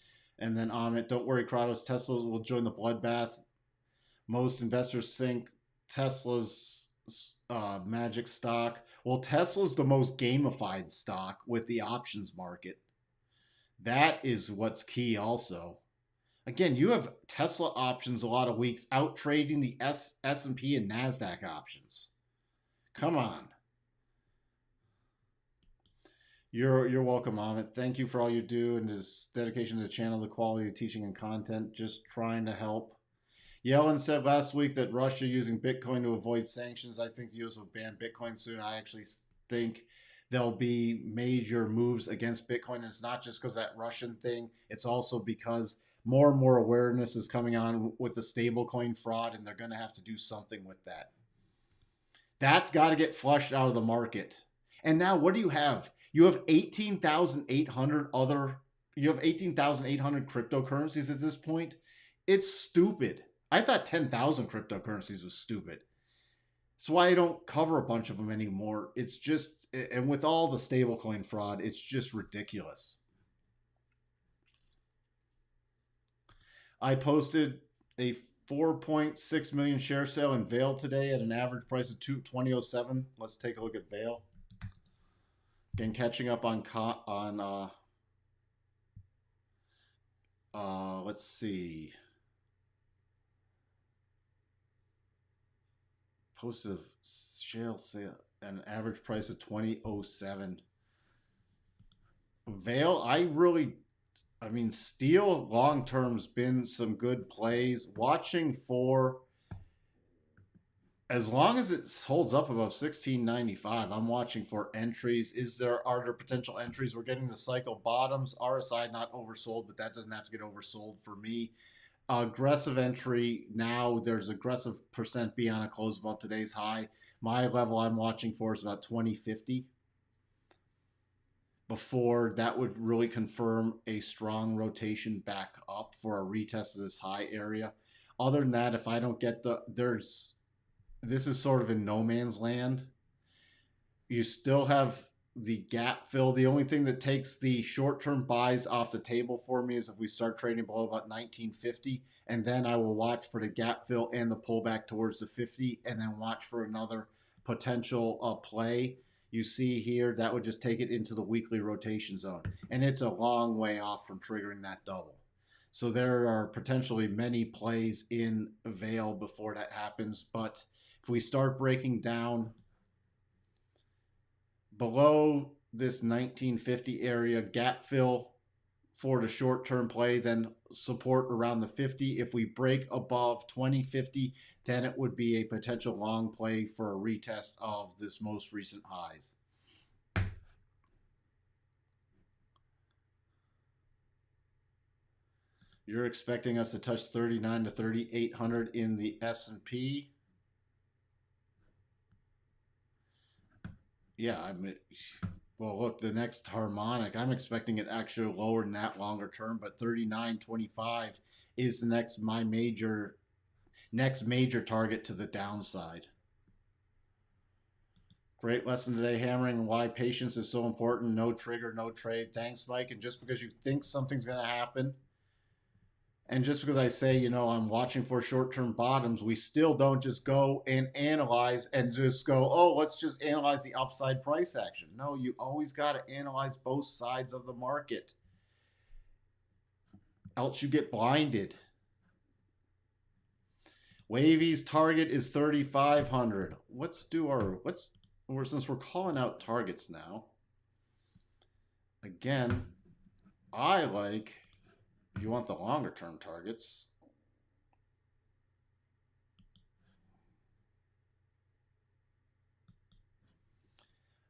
And then Amit, don't worry, Kratos, Tesla will join the bloodbath. Most investors think Tesla's magic stock. Well, Tesla's the most gamified stock with the options market. That is what's key also. Again, you have Tesla options a lot of weeks out trading the S&P and NASDAQ options. Come on. You're welcome, Amit. Thank you for all you do and this dedication to the channel, the quality of teaching and content. Just trying to help. Yellen said last week that Russia using Bitcoin to avoid sanctions. I think the U.S. will ban Bitcoin soon. I actually think there'll be major moves against Bitcoin. And it's not just because of that Russian thing. It's also because more and more awareness is coming on with the stablecoin fraud, and they're going to have to do something with that. That's got to get flushed out of the market. And now what do you have? You have 18,800 cryptocurrencies at this point. It's stupid. I thought 10,000 cryptocurrencies was stupid. That's why I don't cover a bunch of them anymore. It's just, and with all the stablecoin fraud, it's just ridiculous. I posted a 4.6 million share sale in Vail today at an average price of $20.07. Let's take a look at Vail. Again, catching up on let's see. Posted a share sale at an average price of $20.07. Vail, I mean, steel long term's been some good plays. Watching for, as long as it holds up above 1695, I'm watching for entries. Are there potential entries? We're getting the cycle bottoms. RSI not oversold, but that doesn't have to get oversold for me. Aggressive entry now. There's aggressive percent B on a close above today's high. My level I'm watching for is about 2050. Before that would really confirm a strong rotation back up for a retest of this high area. Other than that, if I don't get this is sort of in no man's land. You still have the gap fill. The only thing that takes the short-term buys off the table for me is if we start trading below about 1950, and then I will watch for the gap fill and the pullback towards the 50, and then watch for another potential play. You see here, that would just take it into the weekly rotation zone, and it's a long way off from triggering that double. So there are potentially many plays in Vail before that happens, but if we start breaking down below this 1950 area, gap fill for the short-term play, then support around the 50. If we break above 2050, then it would be a potential long play for a retest of this most recent highs. You're expecting us to touch 39 to 3,800 in the S&P. Yeah, I mean, well, look, the next harmonic, I'm expecting it actually lower than that longer term, but 39.25 is the next major target to the downside. Great lesson today, hammering why patience is so important. No trigger, no trade. Thanks, Mike. And just because you think something's going to happen, and just because I say, you know, I'm watching for short-term bottoms, we still don't just go and analyze and just go, oh, let's just analyze the upside price action. No, you always got to analyze both sides of the market. Else you get blinded. Wavy's target is 3,500. Since we're calling out targets now, again, if you want the longer term targets,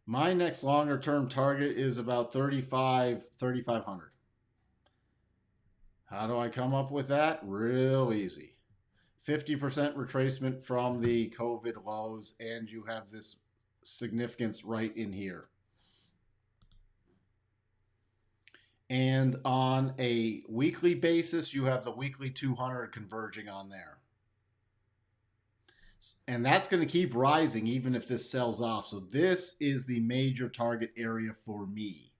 my next longer term target is about 3,500. How do I come up with that? Real easy. 50% retracement from the COVID lows, and you have this significance right in here. And on a weekly basis, you have the weekly 200 converging on there. And that's going to keep rising even if this sells off. So this is the major target area for me.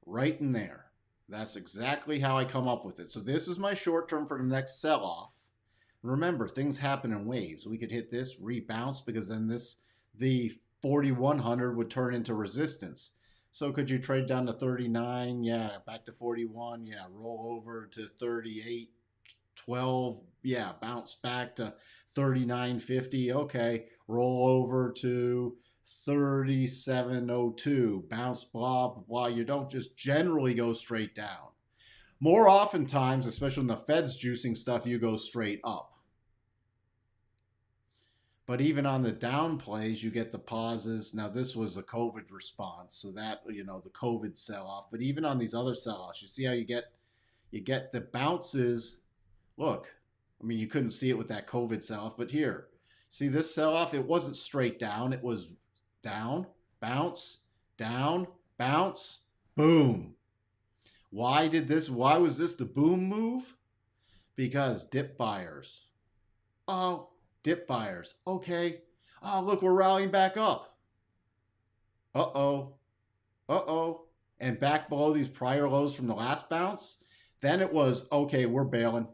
Right in there. That's exactly how I come up with it. So this is my short term for the next sell-off. Remember, things happen in waves. We could hit this, rebounce, because then the 4100 would turn into resistance. So could you trade down to 39? Yeah, back to 41. Yeah, roll over to 38, 12. Yeah, bounce back to 39.50. Okay, roll over to 37.02. Bounce, blah, blah, blah. You don't just generally go straight down. More oftentimes, especially when the Fed's juicing stuff, you go straight up. But even on the down plays, you get the pauses. Now, this was a COVID response, so that, the COVID sell-off. But even on these other sell-offs, you see how you get the bounces. Look, I mean, you couldn't see it with that COVID sell-off, but here, see this sell-off? It wasn't straight down. It was down, bounce, boom. Why was this the boom move? Because dip buyers. Oh, dip buyers. Okay. Oh, look, we're rallying back up. Uh-oh. And back below these prior lows from the last bounce. Then it was, okay, we're bailing.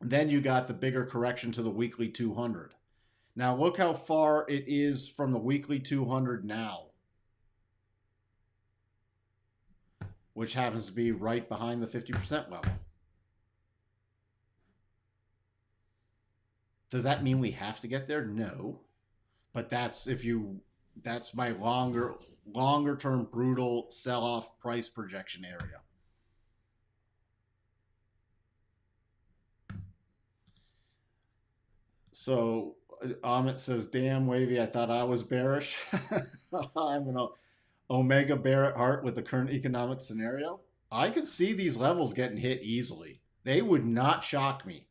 Then you got the bigger correction to the weekly 200. Now look how far it is from the weekly 200 now, which happens to be right behind the 50% level. Does that mean we have to get there? No. But that's my longer term brutal sell-off price projection area. So Amit says, damn, Wavy, I thought I was bearish. I'm an Omega bear at heart with the current economic scenario. I could see these levels getting hit easily. They would not shock me.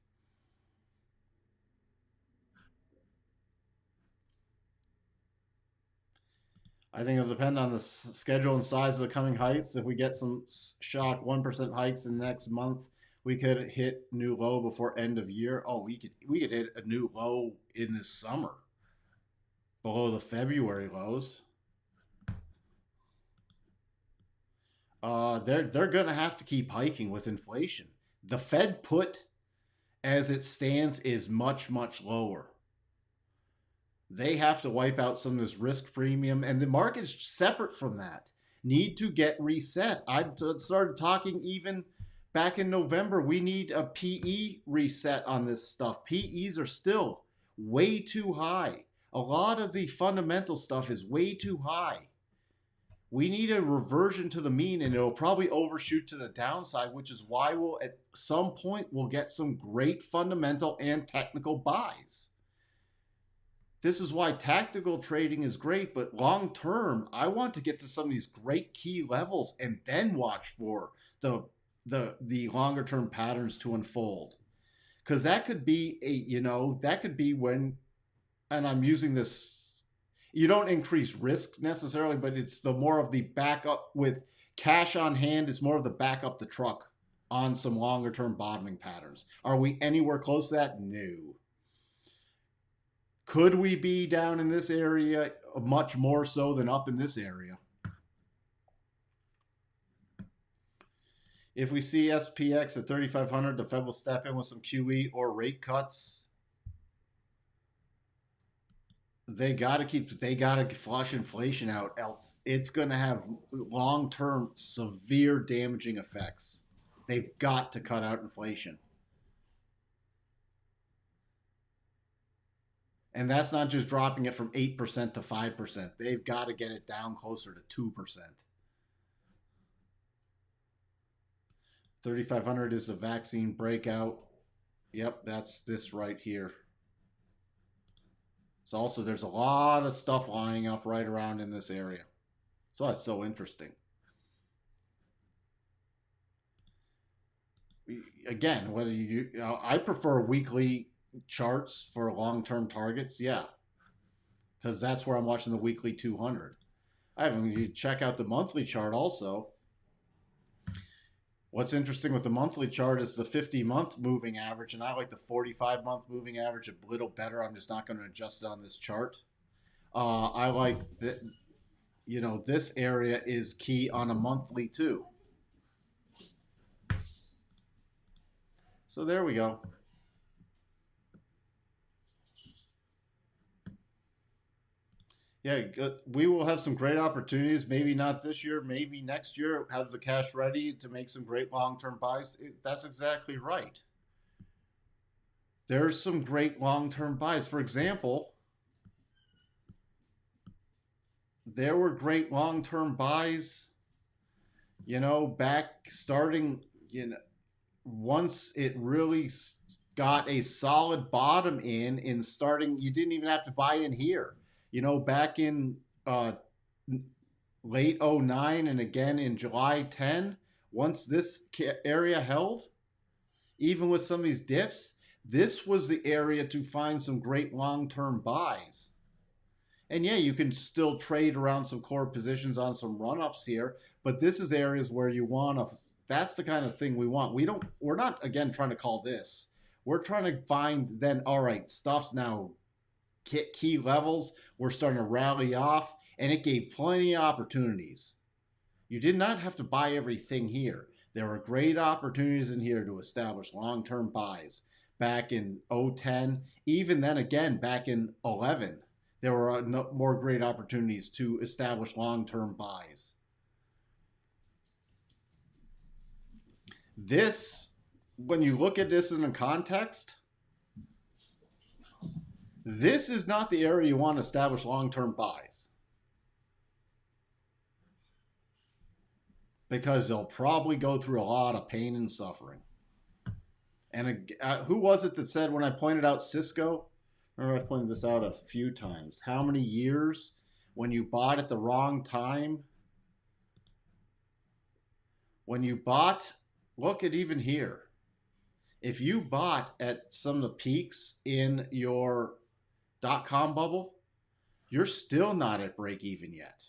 I think it'll depend on the schedule and size of the coming hikes. If we get some shock 1% hikes in the next month, we could hit new low before end of year. Oh, we could hit a new low in this summer, below the February lows. They're gonna have to keep hiking with inflation. The Fed put, as it stands, is much lower. They have to wipe out some of this risk premium, and the market's separate from that. Need to get reset. I started talking even back in November. We need a PE reset on this stuff. PEs are still way too high. A lot of the fundamental stuff is way too high. We need a reversion to the mean, and it'll probably overshoot to the downside, which is why we'll at some point we'll get some great fundamental and technical buys. This is why tactical trading is great, but long term, I want to get to some of these great key levels and then watch for the longer term patterns to unfold. Because that could be that could be when, and I'm using this, you don't increase risk necessarily, but it's the more of the backup with cash on hand. It's more of the back up the truck on some longer term bottoming patterns. Are we anywhere close to that? No. Could we be down in this area much more so than up in this area? If we see SPX at 3,500, the Fed will step in with some QE or rate cuts. They got to flush inflation out, else it's going to have long-term severe damaging effects. They've got to cut out inflation. And that's not just dropping it from 8% to 5%. They've got to get it down closer to 2%. 3,500 is the vaccine breakout. Yep, that's this right here. So also there's a lot of stuff lining up right around in this area. So that's so interesting. Again, whether I prefer weekly charts for long-term targets, yeah, because that's where I'm watching the weekly 200. You check out the monthly chart also. What's interesting with the monthly chart is the 50-month moving average, and I like the 45-month moving average a little better. I'm just not going to adjust it on this chart. I like that, this area is key on a monthly too. So there we go. Yeah, we will have some great opportunities. Maybe not this year, maybe next year. Have the cash ready to make some great long-term buys. That's exactly right. There's some great long-term buys. For example, there were great long-term buys, back starting, once it really got a solid bottom in starting, you didn't even have to buy in here. Back in late '09 and again in July 10, once this area held, even with some of these dips, this was the area to find some great long-term buys. And yeah, you can still trade around some core positions on some run-ups here, but this is areas where you want to, that's the kind of thing we want. We're not, again, trying to call this. We're trying to find then, all right, stuff's now key levels. We're starting to rally off, and it gave plenty of opportunities. You did not have to buy everything here. There were great opportunities in here to establish long-term buys back in 010, even then again back in 11. There were more great opportunities to establish long-term buys. This, when you look at this in a context, this is not the area you want to establish long-term buys, because they'll probably go through a lot of pain and suffering. And who was it that said when I pointed out Cisco? Remember I pointed this out a few times. How many years when you bought at the wrong time? When you bought, look at even here. If you bought at some of the peaks in your .com bubble, you're still not at break even yet.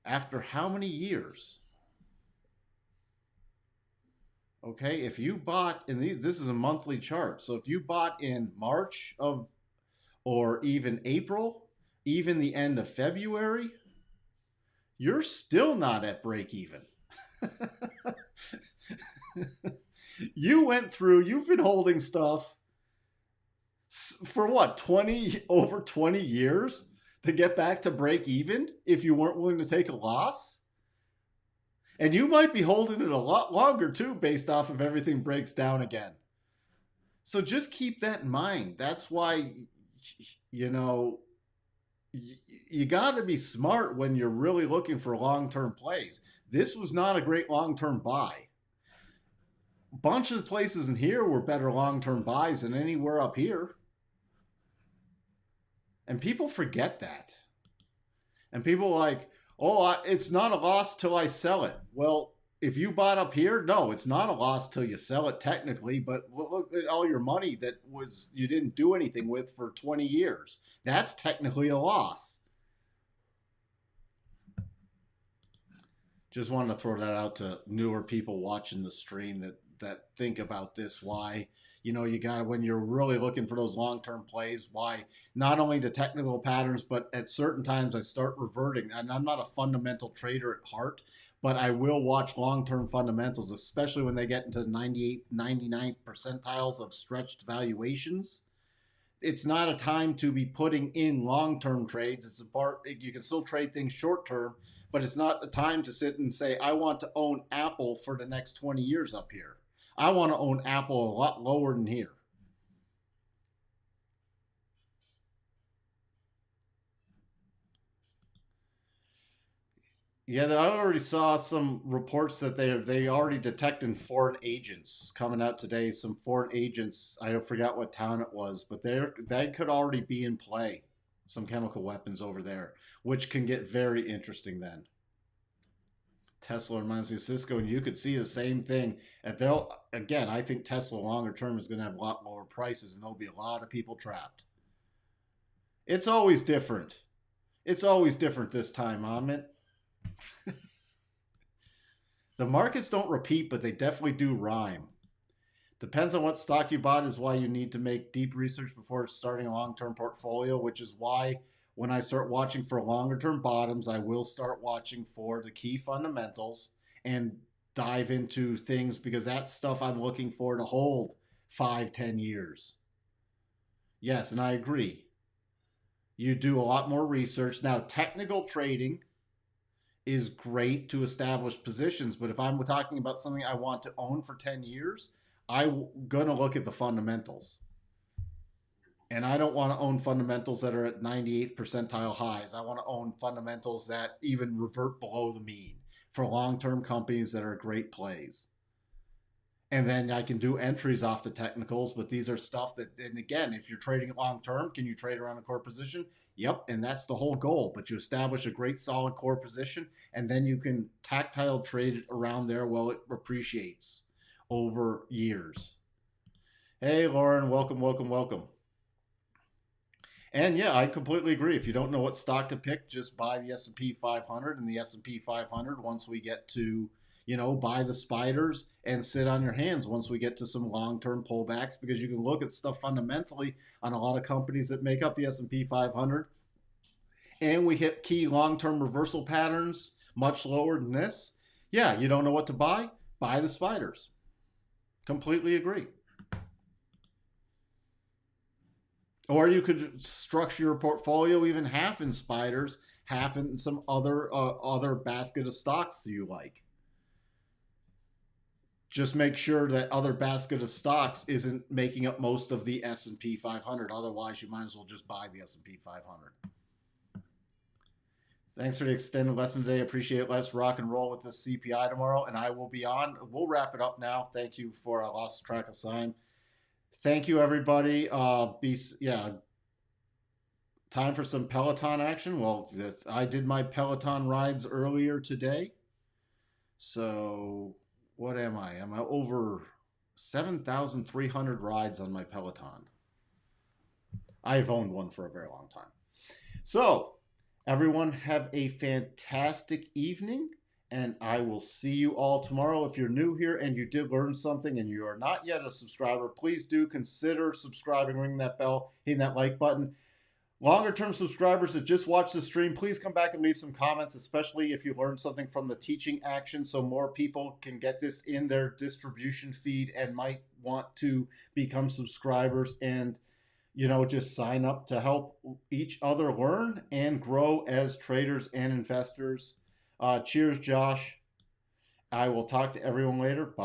After how many years? Okay, if you bought, and this is a monthly chart, so if you bought in March of, or even April, even the end of February, you're still not at break even. You went through, you've been holding stuff for what, over 20 years to get back to break even if you weren't willing to take a loss? And you might be holding it a lot longer too, based off of everything breaks down again. So just keep that in mind. That's why, you got to be smart when you're really looking for long-term plays. This was not a great long-term buy. A bunch of places in here were better long-term buys than anywhere up here. And people forget that. And people are like, oh, it's not a loss till I sell it. Well, if you bought up here, no, it's not a loss till you sell it technically, but look at all your money that you didn't do anything with for 20 years. That's technically a loss. Just wanted to throw that out to newer people watching the stream that think about this. Why, you got to, when you're really looking for those long-term plays, why not only the technical patterns, but at certain times I start reverting. And I'm not a fundamental trader at heart, but I will watch long-term fundamentals, especially when they get into 98th, 99th percentiles of stretched valuations. It's not a time to be putting in long-term trades. It's a part, you can still trade things short-term, but it's not a time to sit and say, I want to own Apple for the next 20 years up here. I want to own Apple a lot lower than here. Yeah, I already saw some reports that they already detected foreign agents coming out today. Some foreign agents, I forgot what town it was, but they could already be in play. Some chemical weapons over there, which can get very interesting then. Tesla reminds me of Cisco, and you could see the same thing. And again, I think Tesla longer term is going to have a lot lower prices, and there'll be a lot of people trapped. It's always different. It's always different this time, Amit. The markets don't repeat, but they definitely do rhyme. Depends on what stock you bought is why you need to make deep research before starting a long-term portfolio, which is why when I start watching for longer term bottoms, I will start watching for the key fundamentals. And dive into things because that's stuff I'm looking for to hold 5, 10 years. Yes, and I agree. You do a lot more research. Now, technical trading is great to establish positions, but if I'm talking about something I want to own for 10 years, I'm going to look at the fundamentals. And I don't want to own fundamentals that are at 98th percentile highs. I want to own fundamentals that even revert below the mean for long-term companies that are great plays. And then I can do entries off the technicals, but these are stuff that, and again, if you're trading long term, can you trade around a core position? Yep, and that's the whole goal. But you establish a great solid core position, and then you can tactile trade it around there while it appreciates over years. Hey, Lauren, welcome, welcome, welcome. And yeah, I completely agree. If you don't know what stock to pick, just buy the S&P 500 and the S&P 500 once we get to, buy the spiders and sit on your hands once we get to some long-term pullbacks because you can look at stuff fundamentally on a lot of companies that make up the S&P 500 and we hit key long-term reversal patterns much lower than this. Yeah, you don't know what to buy? Buy the spiders. Completely agree. Or you could structure your portfolio even half in spiders, half in some other basket of stocks that you like. Just make sure that other basket of stocks isn't making up most of the S&P 500. Otherwise, you might as well just buy the S&P 500. Thanks for the extended lesson today. Appreciate it. Let's rock and roll with this CPI tomorrow, and I will be on. We'll wrap it up now. Thank you for I lost track of time. Thank you, everybody. Time for some Peloton action. Well, I did my Peloton rides earlier today. So what am I? I'm over 7,300 rides on my Peloton. I've owned one for a very long time. So everyone have a fantastic evening. And I will see you all tomorrow. If you're new here and you did learn something and you are not yet a subscriber, please do consider subscribing, ring that bell, hitting that like button. Longer term subscribers that just watch the stream, please come back and leave some comments, especially if you learned something from the teaching action so more people can get this in their distribution feed and might want to become subscribers and just sign up to help each other learn and grow as traders and investors. Cheers, Josh. I will talk to everyone later. Bye.